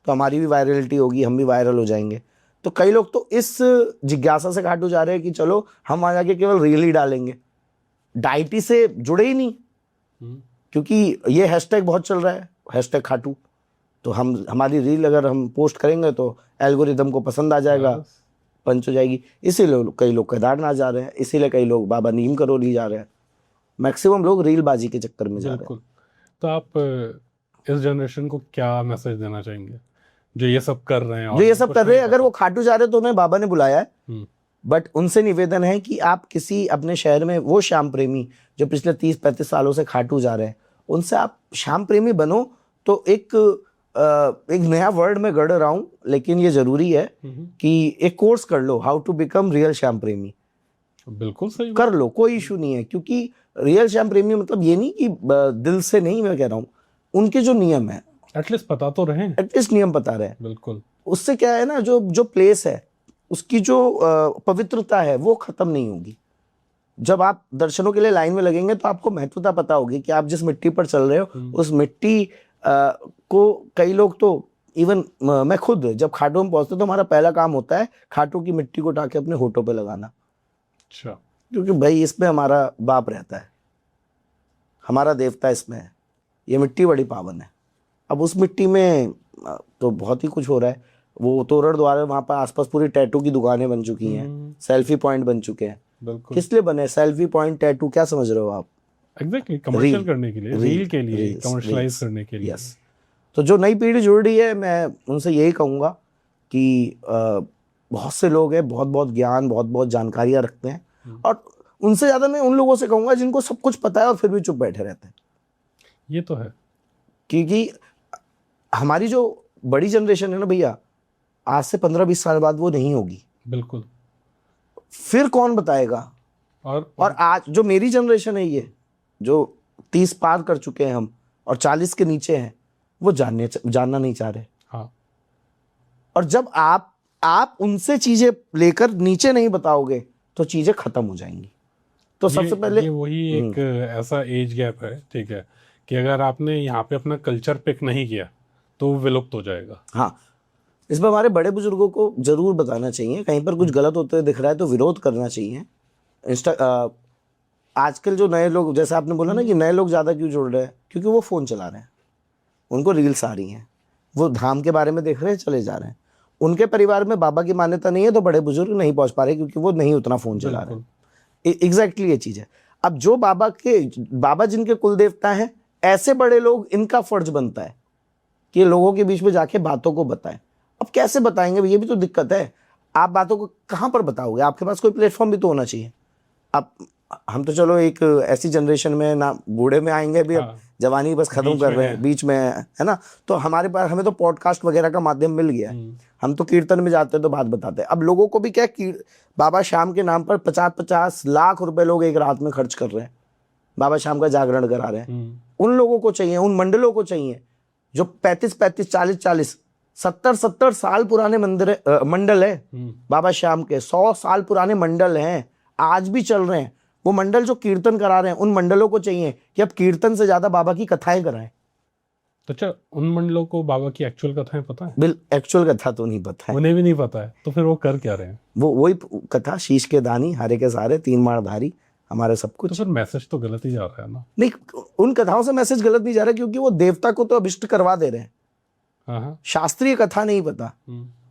तो हमारी भी वायरलिटी होगी, हम भी वायरल हो जाएंगे। तो कई लोग तो इस जिज्ञासा से खाटू जा रहे हैं कि चलो हम वहां जाके केवल रील ही डालेंगे, डाइटी से जुड़े ही नहीं, क्योंकि ये हैशटैग बहुत चल रहा है, हैशटैग खाटू। तो हमारी रील अगर हम पोस्ट करेंगे तो एल्गोरिदम को पसंद आ जाएगा, पंच हो जाएगी। इसीलिए कई लोग केदारनाथ जा रहे हैं, इसीलिए कई लोग बाबा नीम करोली जा रहे हैं। मैक्सिमम लोग रील बाजी के चक्कर में जा रहे हैं। तो आप इस जनरेशन को क्या मैसेज देना चाहेंगे जो ये सब कर रहे हैं? जो ये सब कर रहे हैं, अगर वो खाटू जा रहे हैं तो उन्हें बाबा ने बुलाया है, बट उनसे निवेदन है कि आप किसी अपने शहर में वो श्याम प्रेमी जो पिछले 30-35 सालों से खाटू जा रहे हैं, उनसे आप श्याम प्रेमी बनो। तो एक नया वर्ड में गढ़ रहा हूँ, लेकिन ये जरूरी है कि एक कोर्स कर लो, how to become real Shyam प्रेमी। बिल्कुल सही कर लो, कोई इशू नहीं है, क्योंकि रियल श्याम प्रेमी मतलब ये नहीं कि दिल से नहीं, मैं कह रहा हूँ उनके जो नियम है एटलीस्ट पता तो रहे, एटलीस्ट नियम पता रहे। बिल्कुल। उससे क्या है ना, जो प्लेस है उसकी जो पवित्रता है वो खत्म नहीं होगी। जब आप दर्शनों के लिए लाइन में लगेंगे तो आपको महत्वता पता होगी कि आप जिस मिट्टी पर चल रहे हो उस मिट्टी को कई लोग तो इवन मैं खुद जब खाटू में पहुंचते तो हमारा पहला काम होता है खाटू की मिट्टी को उठा के अपने होठों पे लगाना। अच्छा। क्योंकि भाई इसमें हमारा बाप रहता है, हमारा देवता इसमें है, ये मिट्टी बड़ी पावन है। अब उस मिट्टी में तो बहुत ही कुछ हो रहा है। वो तोरण द्वार वहाँ पर आसपास पूरी टैटू की दुकानें बन चुकी हैं, सेल्फी पॉइंट बन चुके हैं। बिल्कुल। किस लिए बने सेल्फी पॉइंट टैटू, क्या समझ रहे हो आप? एग्जैक्टली, कमर्शियल करने के लिए, रील के लिए, कमर्शियलाइज करने के लिए। यस। तो जो नई पीढ़ी जुड़ रही है, मैं उनसे यही कहूँगा कि बहुत से लोग हैं, बहुत बहुत ज्ञान, बहुत बहुत जानकारियाँ रखते हैं, और उनसे ज़्यादा मैं उन लोगों से कहूँगा जिनको सब कुछ पता है और फिर भी चुप बैठे रहते हैं। ये तो है, क्योंकि हमारी जो बड़ी जनरेशन है ना भैया, आज से 15-20 साल बाद वो नहीं होगी। बिल्कुल। फिर कौन बताएगा? और आज जो मेरी जनरेशन है, ये जो 30 पार कर चुके हैं हम और 40 के नीचे हैं, वो जानना नहीं चाह रहे। हाँ। और जब आप उनसे चीजें लेकर नीचे नहीं बताओगे तो चीजें खत्म हो जाएंगी। तो सबसे पहले ये वही एक ऐसा एज गैप है, ठीक है, कि अगर आपने यहाँ पे अपना कल्चर पिक नहीं किया तो विलुप्त हो जाएगा। हाँ, इस पर हमारे बड़े बुजुर्गों को जरूर बताना चाहिए। कहीं पर कुछ गलत होते हुए दिख रहा है तो विरोध करना चाहिए। आजकल जो नए लोग, जैसे आपने बोला ना कि नए लोग ज़्यादा क्यों जुड़ रहे हैं, क्योंकि वो फ़ोन चला रहे हैं, उनको रील्स आ रही हैं, वो धाम के बारे में देख रहे हैं, चले जा रहे हैं। उनके परिवार में बाबा की मान्यता नहीं है तो बड़े बुजुर्ग नहीं पहुंच पा रहे क्योंकि वो नहीं उतना फ़ोन चला रहे हैं। एग्जैक्टली ये चीज़ है। अब जो बाबा जिनके कुल देवता हैं, ऐसे बड़े लोग, इनका फर्ज बनता है कि लोगों के बीच में जाके बातों को बताएं। अब कैसे बताएंगे, ये भी तो दिक्कत है। आप बातों को कहाँ पर बताओगे? आपके पास कोई प्लेटफॉर्म भी तो होना चाहिए। अब हम तो चलो एक ऐसी जनरेशन में ना, बूढ़े में आएंगे भी, अब जवानी बस खत्म कर रहे हैं, बीच में है ना, तो हमारे पास, हमें तो पॉडकास्ट वगैरह का माध्यम मिल गया है। हम तो कीर्तन में जाते हैं तो बात बताते हैं। अब लोगों को भी क्या, बाबा श्याम के नाम पर 50-50 लाख रुपए लोग एक रात में खर्च कर रहे हैं, बाबा श्याम का जागरण करा रहे हैं। उन लोगों को चाहिए, उन मंडलों को चाहिए जो 35-35, 40-40, 70-70 साल पुराने मंडल है बाबा श्याम के, 100 साल पुराने मंडल हैं, आज भी चल रहे हैं। वो मंडल जो कीर्तन करा रहे हैं, उन मंडलों को चाहिए कि अब कीर्तन से ज्यादा बाबा की कथाएं कराएं। तो अच्छा, उन मंडलों को बाबा की एक्चुअल कथाएं पता है? एक्चुअल कथा तो नहीं पता है, उन्हें भी नहीं पता है, तो फिर वो कर क्या रहे हैं? वो वही कथा, शीश के दानी, हारे के सारे, 3 मारधारी, हमारे सब कुछ। तो फिर मैसेज तो गलत ही जा रहा है ना? नहीं, उन कथाओं से मैसेज गलत नहीं जा रहा, क्योंकि वो देवता को तो अभिष्ट करवा दे रहे हैं। हाँ। शास्त्रीय कथा नहीं पता।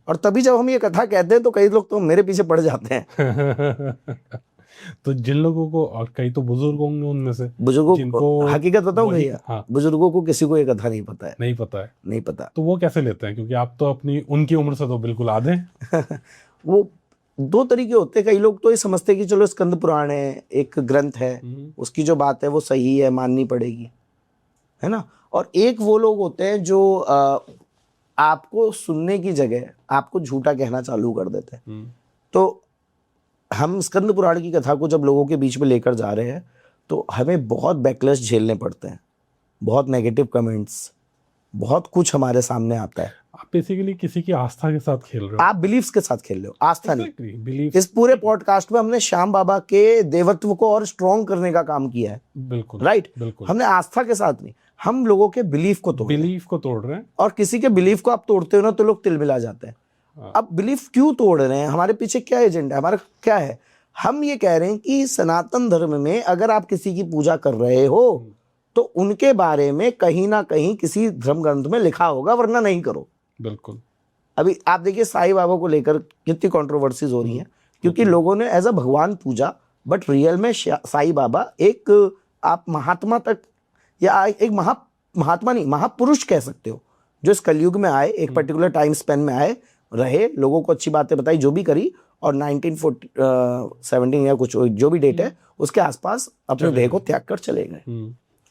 और तभी जब हम ये कथा कहते हैं तो कई लोग तो मेरे पीछे पड़ जाते हैं। तो जिन लोगों को, और कई तो बुजुर्ग होंगे उनमें से, बुजुर्गों को हकीकत बताऊं भैया, हाँ, बुजुर्गों को किसी को ये कथा नहीं पता है। नहीं पता है, नहीं पता। तो वो कैसे लेते हैं? क्योंकि आप तो अपनी, उनकी उम्र से तो बिल्कुल आधे हैं। वो 2 तरीके होते हैं। कई लोग तो ये समझते हैं कि चलो स्कंद पुराण है, एक ग्रंथ है, उसकी जो बात है वो सही है, माननी पड़ेगी, है ना। और एक वो लोग होते हैं जो आपको सुनने की जगह आपको झूठा कहना चालू कर देते हैं। तो हम स्कंद पुराण की कथा को जब लोगों के बीच में लेकर जा रहे हैं तो हमें बहुत बैकलैश झेलने पड़ते हैं, बहुत नेगेटिव कमेंट्स, बहुत कुछ हमारे सामने आता है। आप बेसिकली किसी की आस्था के साथ खेल रहे हो, आप बिलीफ्स के साथ खेल रहे हो, आस्था नहीं। बिलीफ। इस पूरे पॉडकास्ट में हमने श्याम बाबा के देवत्व को और स्ट्रॉन्ग करने का काम किया है। बिल्कुल राइट, बिल्कुल। हमने आस्था के साथ नहीं, हम लोगों के बिलीफ को तोड़ रहे हैं। और किसी के बिलीफ को आप तोड़ते हो ना तो लोग तिलमिला जाते हैं। अब बिलीफ क्यों तोड़ रहे हैं? हमारे पीछे क्या एजेंडा है, हमारा क्या है? हम ये कह रहे हैं कि सनातन धर्म में अगर आप किसी की पूजा कर रहे हो तो उनके बारे में कहीं ना कहीं किसी धर्म ग्रंथ में लिखा होगा, वरना नहीं करो। बिल्कुल। अभी आप देखिए साईं बाबा को लेकर कितनी कंट्रोवर्सीज हो रही हैं, क्योंकि लोगों ने एज अ भगवान पूजा, बट रियल में साईं बाबा एक, आप महात्मा तक, या एक महात्मा नहीं, महापुरुष कह सकते हो, जो इस कलयुग में आए, एक पर्टिकुलर टाइम स्पेन में आए, रहे, लोगों को अच्छी बातें बताई, जो भी करी, और 1917 या कुछ जो भी डेट है उसके आसपास अपने देह को त्याग कर चले गए,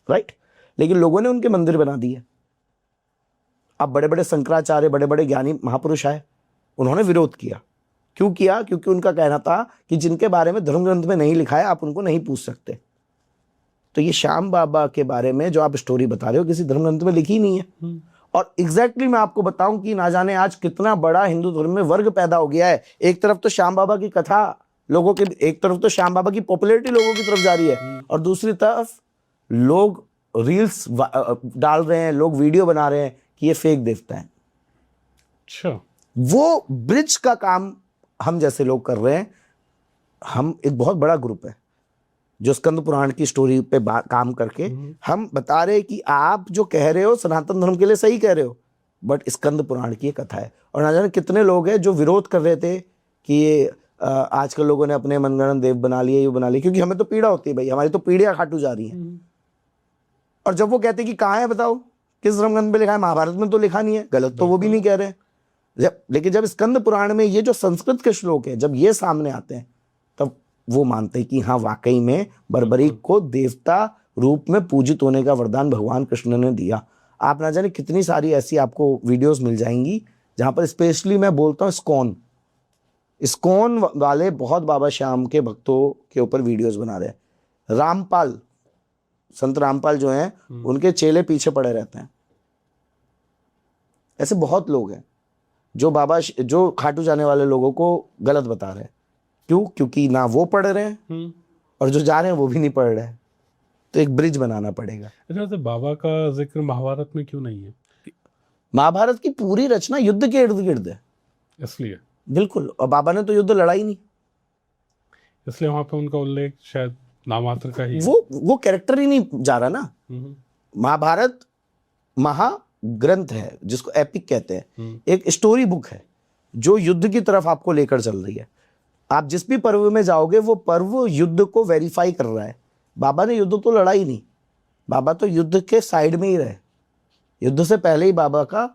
राइट। लेकिन लोगों ने उनके मंदिर बना दिए। अब बड़े बड़े शंकराचार्य, बड़े बड़े ज्ञानी महापुरुष आए, उन्होंने विरोध किया। क्यों किया? क्योंकि उनका कहना था कि जिनके बारे में धर्म ग्रंथ में नहीं लिखा है आप उनको नहीं पूछ सकते। तो ये श्याम बाबा के बारे में जो आप स्टोरी बता रहे हो किसी धर्म ग्रंथ में लिखी नहीं है। और एग्जैक्टली मैं आपको बताऊं कि ना जाने आज कितना बड़ा हिंदू धर्म में वर्ग पैदा हो गया है। एक तरफ तो श्याम बाबा की कथा लोगों के, एक तरफ तो श्याम बाबा की पॉपुलैरिटी लोगों की तरफ जा रही है, और दूसरी तरफ लोग रील्स डाल रहे हैं, लोग वीडियो बना रहे हैं कि ये फेक देवता है। अच्छा, वो ब्रिज का काम हम जैसे लोग कर रहे हैं। हम एक बहुत बड़ा ग्रुप है जो स्कंद पुराण की स्टोरी पे काम करके हम बता रहे हैं कि आप जो कह रहे हो सनातन धर्म के लिए सही कह रहे हो, बट स्कंद पुराण की कथा है। और ना जाने कितने लोग हैं जो विरोध कर रहे थे कि ये आजकल लोगों ने अपने मनगढ़ंत देव बना लिए, ये बना लिए, क्योंकि हमें तो पीड़ा होती है भाई, हमारी तो पीढ़ियां खाटू जा रही हैं। और जब वो कहते हैं कि कहाँ है बताओ, किस धर्म ग्रंथ में लिखा है? महाभारत में तो लिखा नहीं है, गलत तो वो भी नहीं कह रहे हैं। लेकिन जब स्कंद पुराण में ये जो संस्कृत के श्लोक है जब ये सामने आते हैं तब वो मानते हैं कि हाँ वाकई में बर्बरीक को देवता रूप में पूजित होने का वरदान भगवान कृष्ण ने दिया। आप ना जाने कितनी सारी ऐसी आपको वीडियोस मिल जाएंगी जहां पर स्पेशली मैं बोलता हूँ इस्कॉन वाले बहुत बाबा श्याम के भक्तों के ऊपर वीडियोस बना रहे हैं। रामपाल, संत रामपाल जो हैं उनके चेले पीछे पड़े रहते हैं। ऐसे बहुत लोग हैं जो खाटू जाने वाले लोगों को गलत बता रहे हैं। क्यों? क्योंकि ना वो पढ़ रहे हैं और जो जा रहे हैं वो भी नहीं पढ़ रहे हैं। तो एक ब्रिज बनाना पड़ेगा। अच्छा, तो बाबा का जिक्र महाभारत में क्यों नहीं है? महाभारत की पूरी रचना युद्ध के इर्द गिर्द है, इसलिए। बिल्कुल। और बाबा ने तो युद्ध लड़ा ही नहीं, इसलिए वहां पे उनका उल्लेख शायद नामात्र का ही है। वो कैरेक्टर ही नहीं जा रहा ना। महाभारत महाग्रंथ है जिसको एपिक कहते हैं, एक स्टोरी बुक है जो युद्ध की तरफ आपको लेकर चल रही है। आप जिस भी पर्व में जाओगे वो पर्व युद्ध को वेरीफाई कर रहा है। बाबा ने युद्ध तो लड़ा ही नहीं, बाबा तो युद्ध के साइड में ही रहे। युद्ध से पहले ही बाबा का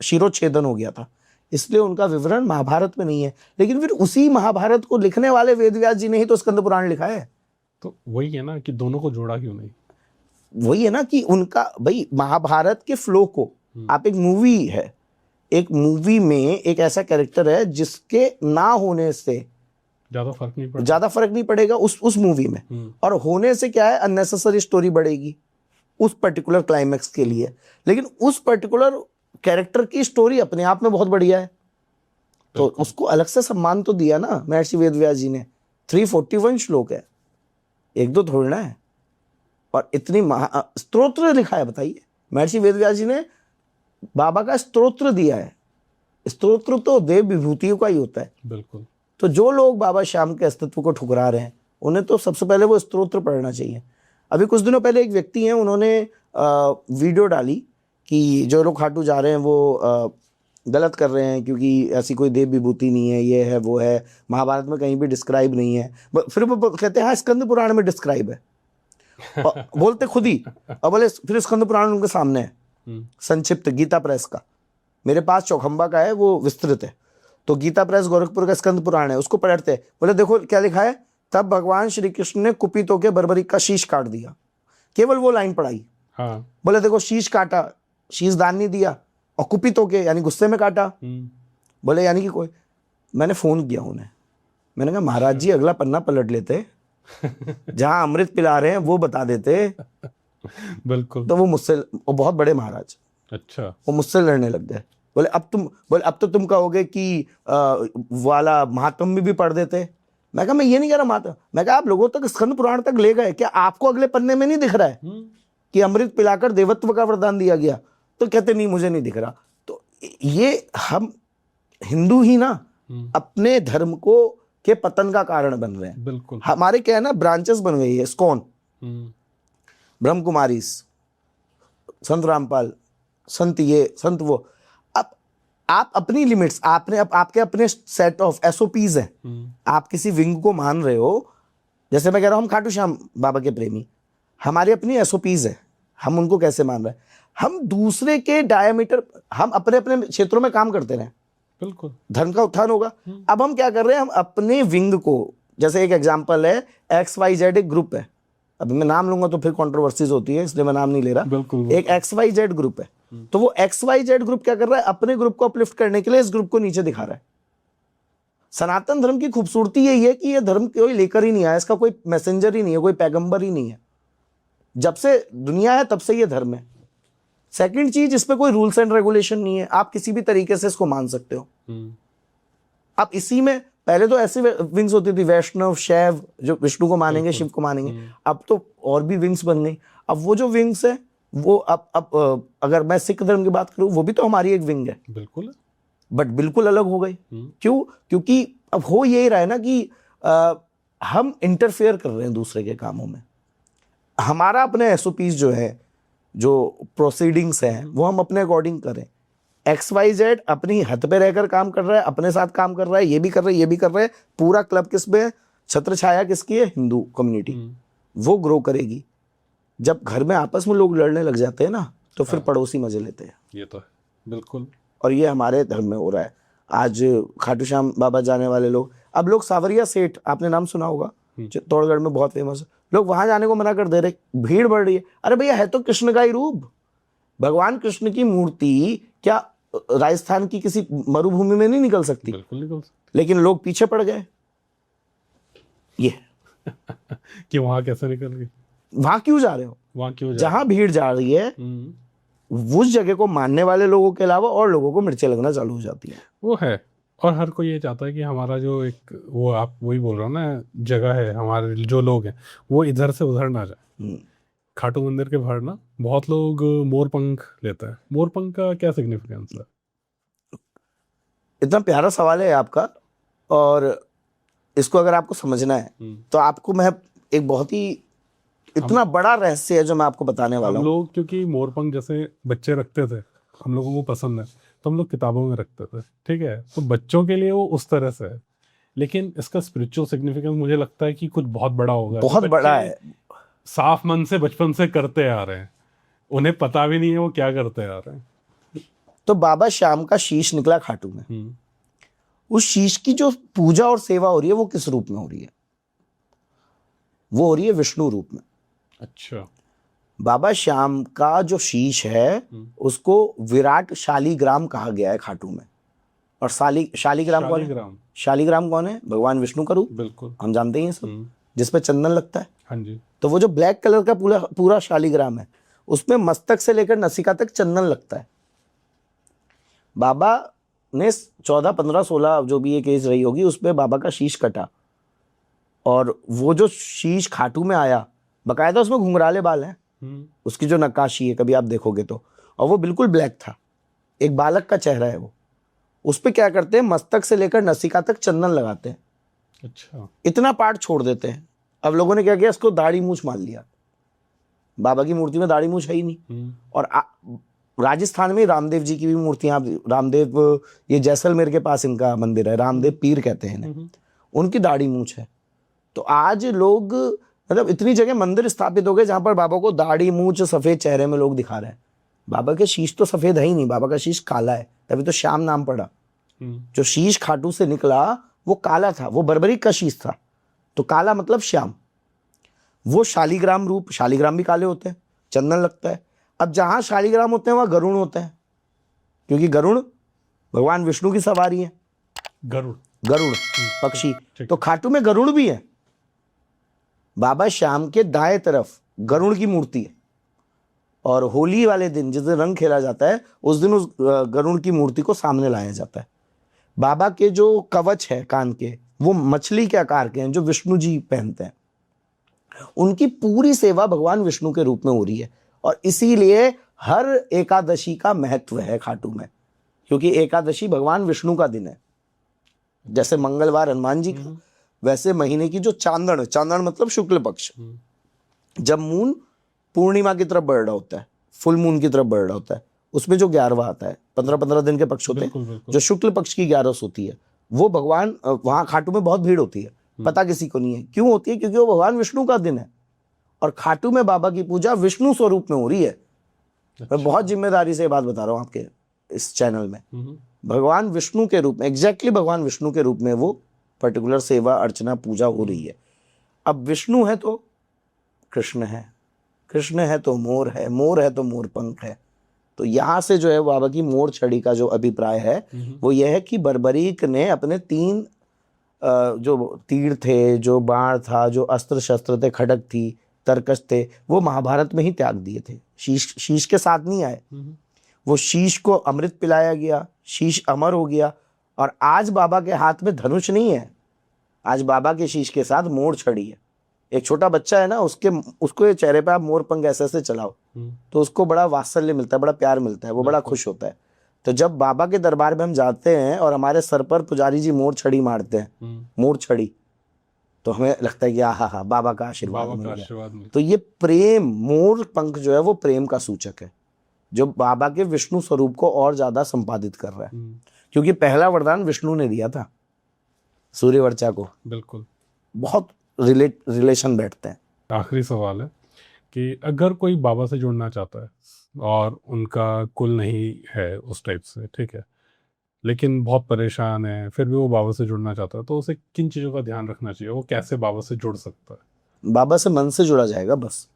शिरोच्छेदन हो गया था, इसलिए उनका विवरण महाभारत में नहीं है। लेकिन फिर उसी महाभारत को लिखने वाले वेदव्यास जी ने ही तो स्कंद पुराण लिखा है। तो वही है ना कि दोनों को जोड़ा क्यों नहीं? वही है ना कि उनका भाई महाभारत के फ्लो को आप, एक मूवी है, एक मूवी में एक ऐसा कैरेक्टर है जिसके ना होने से ज्यादा फर्क नहीं पड़ेगा उस मूवी में, और होने से क्या है, अननेसेसरी स्टोरी बढ़ेगी उस पर्टिकुलर क्लाइमैक्स के लिए। लेकिन उस पर्टिकुलर कैरेक्टर की स्टोरी अपने आप में बहुत बढ़िया है, तो उसको अलग से सम्मान तो दिया ना महर्षि वेदव्यास जी ने। 341 श्लोक है, एक दो थोड़ी ना है, और इतनी स्तोत्र लिखा है। बताइए, महर्षि वेदव्यास जी ने बाबा का स्तोत्र दिया है। स्तोत्र तो देव विभूतियों का ही होता है। बिल्कुल। तो जो लोग बाबा श्याम के अस्तित्व को ठुकरा रहे हैं उन्हें तो सबसे पहले वो स्तोत्र पढ़ना चाहिए। अभी कुछ दिनों पहले एक व्यक्ति हैं, उन्होंने वीडियो डाली कि जो लोग खाटू जा रहे हैं वो गलत कर रहे हैं क्योंकि ऐसी कोई देव विभूति नहीं है, ये है वो है, महाभारत में कहीं भी डिस्क्राइब नहीं है। फिर वो कहते हैं हाँ स्कंद पुराण में डिस्क्राइब है, बोलते खुद ही, और बोले फिर स्कंद पुराण उनके सामने है संक्षिप्त गीता प्रेस का। मेरे पास चौखंबा का है, वो विस्तृत है, तो गीता प्रेस गोरखपुर का स्कंद पुराण है, उसको पढ़ते बोले देखो क्या लिखा है, तब भगवान श्री कृष्ण ने कुपित होकर बर्बरीक का शीश काट दिया। केवल वो लाइन पढ़ाई। हाँ। बोले देखो शीश काटा, शीश दान नहीं दिया, और कुपित होके यानी गुस्से में काटा। बोले यानी कि कोई, मैंने फोन किया उन्हें, मैंने कहा महाराज जी अगला पन्ना पलट लेते, जहां अमृत पिला रहे हैं वो बता देते। बिल्कुल। तो वो मुझसे, वो बहुत बड़े महाराज, अच्छा, वो मुझसे लड़ने लग गए। बोले अब तो तुम कहोगे कि वाला महात्म भी पढ़ देते। मैं कहा मैं ये नहीं कह रहा महात्म, मैं कहा आप लोगों तक स्कंद पुराण तक ले गए, क्या आपको अगले पन्ने में नहीं दिख रहा है कि अमृत पिलाकर देवत्व का वरदान दिया गया? तो कहते नहीं मुझे नहीं दिख रहा। तो ये हम हिंदू ही ना अपने धर्म को के पतन का कारण बन रहे हैं। बिल्कुल। हमारे क्या है ना, ब्रांचेस बन गई है, इस्कॉन, ब्रह्म कुमारीज, संत रामपाल, संत ये संत वो। अब आप अपनी लिमिट्स, आपके अपने सेट ऑफ एसओपीज हैं। आप किसी विंग को मान रहे हो, जैसे मैं कह रहा हूं हम खाटू श्याम बाबा के प्रेमी, हमारी अपनी एसओपीज है, हम उनको कैसे मान रहे हैं। हम दूसरे के डायमीटर, हम अपने अपने क्षेत्रों में काम करते रहे, बिल्कुल। धर्म का उत्थान होगा। अब हम क्या कर रहे हैं, हम अपने विंग को, जैसे एक एग्जांपल है XYZ एक ग्रुप है, अभी मैं नाम लूंगा तो फिर कंट्रोवर्सीज होती है इसलिए मैं नाम नहीं ले रहा। बिल्कुल। एक XYZ ग्रुप है, तो वो XYZ ग्रुप क्या कर रहा है, अपने ग्रुप को अपलिफ्ट करने के लिए इस ग्रुप को नीचे दिखा रहा है। सनातन धर्म की खूबसूरती यही है कि ये धर्म कोई लेकर ही नहीं आया, इसका कोई मैसेंजर ही नहीं है, कोई पैगंबर ही नहीं है। जब से दुनिया है तब से ये धर्म है। सेकंड चीज, इस पे कोई रूल्स एंड रेगुलेशन नहीं है, आप किसी भी तरीके से इसको मान सकते हो। आप इसी में, पहले तो ऐसे विंग्स होती थी, वैष्णव, शैव, जो विष्णु को मानेंगे, शिव को मानेंगे। अब तो और भी विंग्स बन गई। अब वो जो विंग्स है वो अब अगर मैं सिख धर्म की बात करूं, वो भी तो हमारी एक विंग है, बिल्कुल, बट बिल्कुल अलग हो गई। क्यों? क्योंकि अब हो यही रहा है ना कि हम इंटरफेयर कर रहे हैं दूसरे के कामों में। हमारा अपने SOPs जो है, जो प्रोसीडिंग्स हैं, वो हम अपने अकॉर्डिंग करें। XYZ अपनी हद पे रहकर काम कर रहा है, अपने साथ काम कर रहा है, ये भी कर रहा है, ये भी कर रहे हैं। पूरा क्लब किस पे है, छत्र छाया किसकी है, हिंदू कम्युनिटी। वो ग्रो करेगी। जब घर में आपस में लोग लड़ने लग जाते हैं ना, तो फिर पड़ोसी मजे लेते हैं। ये तो है, बिल्कुल। और ये हमारे धर्म में हो रहा है। आज खाटू श्याम बाबा जाने वाले लोग, अब लोग सावरिया सेठ, आपने नाम सुना होगा, चित्तौड़गढ़ में बहुत फेमस है, लोग वहां जाने को मना कर दे रहे, भीड़ बढ़ रही है। अरे भैया, है तो कृष्ण का ही रूप। भगवान कृष्ण की मूर्ति क्या राजस्थान की किसी मरुभूमि में नहीं निकल सकती? बिल्कुल निकल सकती। लेकिन लोग पीछे पड़ गए। ये कि वहां कैसे निकल गई? वहां क्यों जा रहे हो? वहां क्यों जहां भीड़ जा रही है, उस जगह को मानने वाले लोगों के अलावा और लोगों को मिर्चें लगना चालू हो जाती है। वो है। और हर कोई ये चाहता है कि हमारा जो एक, वो आप वही बोल रहा हो ना, जगह है, हमारे जो लोग हैं वो इधर से उधर ना जाए। खाटू मंदिर के बाहर ना बहुत लोग मोरपंख लेते हैं। मोरपंख का क्या सिग्निफिकेंस है? इतना प्यारा सवाल है आपका, और इसको अगर आपको समझना है तो आपको मैं एक बहुत ही इतना बड़ा रहस्य है जो मैं आपको बताने वाला हूँ। लोग क्योंकि मोरपंख जैसे बच्चे रखते थे, हम लोगों को पसंद है, तो हम लोग किताबों में रखते थे, ठीक है, तो बच्चों के लिए वो उस तरह से है। लेकिन इसका स्पिरिचुअल सिग्निफिकेंस मुझे लगता है कि कुछ बहुत बड़ा होगा। बहुत बड़ा है। साफ मन से बचपन से करते आ रहे हैं, उन्हें पता भी नहीं है वो क्या करते आ रहे हैं। तो बाबा श्याम का शीश निकला खाटू में, उस शीश की जो पूजा और सेवा हो रही है वो किस रूप में हो रही है? वो हो रही है विष्णु रूप में। अच्छा। बाबा श्याम का जो शीश है उसको विराट शालिग्राम कहा गया है खाटू में। और शालिग्राम कौन है? शालिग्राम कौन है? भगवान विष्णु का रूप। बिल्कुल, हम जानते हैं सब, जिसपे चंदन लगता है। हाँ जी। तो वो जो ब्लैक कलर का पूरा शालिग्राम है, उसमें मस्तक से लेकर नसिका तक चंदन लगता है। बाबा ने 14, 15, 16 जो भी एक एज रही होगी, उसमें बाबा का शीश कटा, और वो जो शीश खाटू में आया, बकायदा उसमें घुंघराले बाल हैं, उसकी जो नक्काशी है कभी आप देखोगे तो, और वो बिल्कुल ब्लैक था, एक बालक का चेहरा है वो। उस पे क्या करते हैं, मस्तक से लेकर नसिका तक चंदन लगाते हैं। अच्छा। इतना पार्ट छोड़ देते हैं। अब लोगों ने क्या किया, इसको दाढ़ी मूछ मान लिया। बाबा की मूर्ति में दाढ़ी मूछ है ही नहीं। और राजस्थान में रामदेव जी की भी मूर्तियां, रामदेव, ये जैसलमेर के पास इनका मंदिर है, रामदेव पीर कहते हैं इन्हें, उनकी दाढ़ी मूछ है। तो आज लोग, मतलब इतनी जगह मंदिर स्थापित हो गए जहां पर बाबा को दाढ़ी मूछ सफेद चेहरे में लोग दिखा रहे हैं। बाबा के शीश तो सफेद है ही नहीं, बाबा का शीश काला है, तभी तो श्याम नाम पड़ा। जो शीश खाटू से निकला वो काला था, वो बर्बरीक का शीश था, तो काला मतलब श्याम। वो शालिग्राम रूप, शालिग्राम भी काले होते हैं, चंदन लगता है। अब जहां शालिग्राम होते हैं वहां गरुण होते हैं, क्योंकि गरुण भगवान विष्णु की सवारी है। गरुड़ पक्षी, तो खाटू में गरुड़ भी है। बाबा श्याम के दाएं तरफ गरुड़ की मूर्ति है, और होली वाले दिन जिस दिन रंग खेला जाता है, उस दिन उस गरुड़ की मूर्ति को सामने लाया जाता है। बाबा के जो कवच है कान के, वो मछली के आकार के हैं, जो विष्णु जी पहनते हैं। उनकी पूरी सेवा भगवान विष्णु के रूप में हो रही है, और इसीलिए हर एकादशी का महत्व है खाटू में, क्योंकि एकादशी भगवान विष्णु का दिन है। जैसे मंगलवार हनुमान जी का, वैसे महीने की जो चांदन मतलब शुक्ल पक्ष, जब मून पूर्णिमा की तरफ बढ़ रहा होता है, फुल मून की तरफ बढ़ रहा होता है, उसमें जो 11वां आता है, 15-15 दिन के पक्ष होते हैं, जो शुक्ल पक्ष की 11 होती है, वो भगवान, वहां खाटू में बहुत भीड़ होती है। पता किसी को नहीं है क्यों होती है, क्योंकि वो भगवान विष्णु का दिन है, और खाटू में बाबा की पूजा विष्णु स्वरूप में हो रही है। मैं बहुत जिम्मेदारी से बात बता रहा हूँ आपके इस चैनल में। भगवान विष्णु के रूप में, एग्जैक्टली भगवान विष्णु के रूप में वो पर्टिकुलर सेवा अर्चना पूजा हो रही है। अब विष्णु है तो कृष्ण है, कृष्ण है तो मोर है, मोर है तो मोर पंख है। तो यहाँ से जो है बाबा की मोर छड़ी का जो अभिप्राय है वो यह है कि बर्बरीक ने अपने 3 जो तीर थे, जो बाण था, जो अस्त्र शस्त्र थे, खड़ग थी, तरकश थे, वो महाभारत में ही त्याग दिए थे। शीश के साथ नहीं आए, वो शीश को अमृत पिलाया गया, शीश अमर हो गया। और आज बाबा के हाथ में धनुष नहीं है, आज बाबा के शीश के साथ मोर छड़ी है। एक छोटा बच्चा है ना, उसको ये चेहरे पे आप मोर पंख ऐसे ऐसे चलाओ तो उसको बड़ा वात्सल्य मिलता है, बड़ा प्यार मिलता है, वो बड़ा खुश होता है। तो जब बाबा के दरबार में हम जाते हैं और हमारे सर पर पुजारी जी मोर छड़ी मारते हैं, मोर छड़ी, तो हमें लगता है कि हा बाबा का आशीर्वाद मिल गया। तो ये प्रेम, मोर पंख जो है वो प्रेम का सूचक है, जो बाबा के विष्णु स्वरूप को और ज्यादा संपादित कर रहा है। क्योंकि पहला वरदान विष्णु ने दिया था सूर्यवर्चा को। बिल्कुल, बहुत रिलेशन बैठते हैं। आखिरी सवाल है कि अगर कोई बाबा से जुड़ना चाहता है और उनका कुल नहीं है उस टाइप से, ठीक है, लेकिन बहुत परेशान है, फिर भी वो बाबा से जुड़ना चाहता है, तो उसे किन चीज़ों का ध्यान रखना चाहिए? वो कैसे बाबा से जुड़ सकता है? बाबा से मन से जुड़ा जाएगा बस,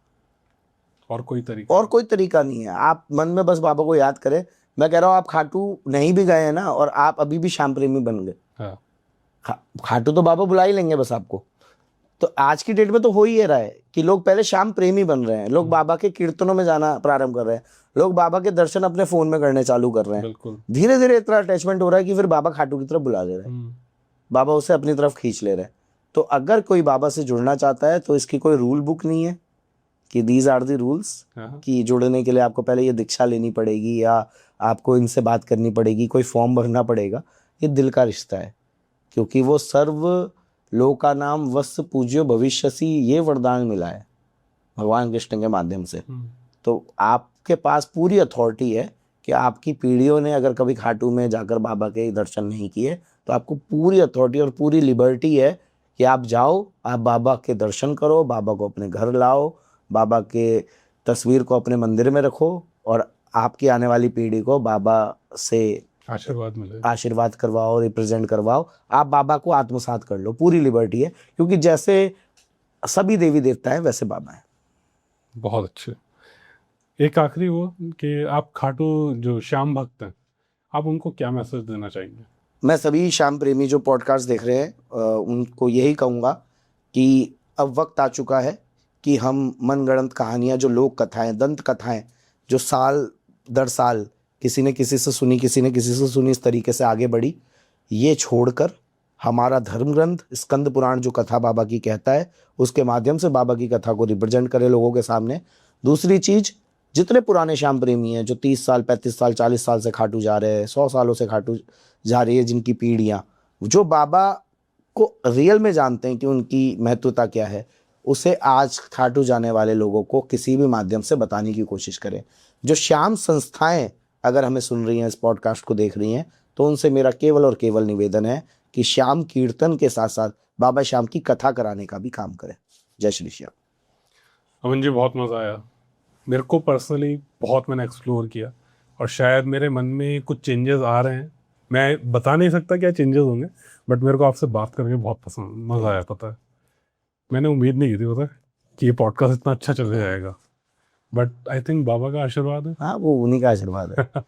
और कोई तरीका? और कोई तरीका नहीं है। आप मन में बस बाबा को याद करें। मैं कह रहा हूँ आप खाटू नहीं भी गए हैं ना और आप अभी भी श्याम प्रेमी बन गए, हाँ, खाटू तो बाबा बुला ही लेंगे बस आपको। तो आज की डेट में तो हो ही रहा है कि लोग पहले श्याम प्रेमी बन रहे हैं, लोग बाबा के कीर्तनों में जाना प्रारंभ कर रहे हैं, लोग बाबा के दर्शन अपने फोन में करने चालू कर रहे हैं। बिल्कुल, धीरे धीरे इतना अटैचमेंट हो रहा है कि फिर बाबा खाटू की तरफ बुला ले रहे हैं, बाबा उसे अपनी तरफ खींच ले रहे हैं। तो अगर कोई बाबा से जुड़ना चाहता है तो इसकी कोई रूल बुक नहीं है कि दीज आर दी रूल्स, कि जुड़ने के लिए आपको पहले ये दीक्षा लेनी पड़ेगी या आपको इनसे बात करनी पड़ेगी, कोई फॉर्म भरना पड़ेगा। ये दिल का रिश्ता है, क्योंकि वो सर्व लोका नाम वत्स पूज्यो भविष्यसि, ये वरदान मिला है भगवान कृष्ण के माध्यम से। तो आपके पास पूरी अथॉरिटी है कि आपकी पीढ़ियों ने अगर कभी खाटू में जाकर बाबा के दर्शन नहीं किए तो आपको पूरी अथॉरिटी और पूरी लिबर्टी है कि आप जाओ, आप बाबा के दर्शन करो, बाबा को अपने घर लाओ, बाबा के तस्वीर को अपने मंदिर में रखो और आपकी आने वाली पीढ़ी को बाबा से आशीर्वाद मिले, आशीर्वाद करवाओ, रिप्रेजेंट करवाओ। आप बाबा को आत्मसात कर लो, पूरी लिबर्टी है, क्योंकि जैसे सभी देवी देवता है वैसे बाबा है। बहुत अच्छे। एक आखिरी वो कि आप खाटू जो श्याम भक्त हैं, आप उनको क्या मैसेज देना चाहेंगे? मैं सभी श्याम प्रेमी जो पॉडकास्ट देख रहे हैं उनको यही कहूँगा कि अब वक्त आ चुका है कि हम मनगढ़ंत कहानियाँ, जो लोक कथाएं, दंत कथाएं, जो साल दर साल किसी ने किसी से सुनी, किसी ने किसी से सुनी, इस तरीके से आगे बढ़ी, ये छोड़कर हमारा धर्म ग्रंथ स्कंद पुराण जो कथा बाबा की कहता है उसके माध्यम से बाबा की कथा को रिप्रेजेंट करें लोगों के सामने। दूसरी चीज़, जितने पुराने श्याम प्रेमी हैं जो 30 साल 35 साल 40 साल से खाटू जा रहे हैं, 100 सालों से खाटू जा रही है जिनकी पीढ़ियाँ, जो बाबा को रियल में जानते हैं कि उनकी महत्वता क्या है, उसे आज खाटू जाने वाले लोगों को किसी भी माध्यम से बताने की कोशिश करें। जो श्याम संस्थाएं अगर हमें सुन रही हैं, इस पॉडकास्ट को देख रही हैं, तो उनसे मेरा केवल और केवल निवेदन है कि श्याम कीर्तन के साथ साथ बाबा श्याम की कथा कराने का भी काम करें। जय श्री श्याम। अमन जी, बहुत मज़ा आया। मेरे को पर्सनली बहुत मैंने एक्सप्लोर किया और शायद मेरे मन में कुछ चेंजेस आ रहे हैं। मैं बता नहीं सकता क्या चेंजेस होंगे, बट मेरे को आपसे बात करके बहुत पसंद, मज़ा आया। पता है, मैंने उम्मीद नहीं की थी पता है कि ये पॉडकास्ट इतना अच्छा चल जाएगा, बट आई थिंक बाबा का आशीर्वाद है। हाँ, वो उन्हीं का आशीर्वाद है।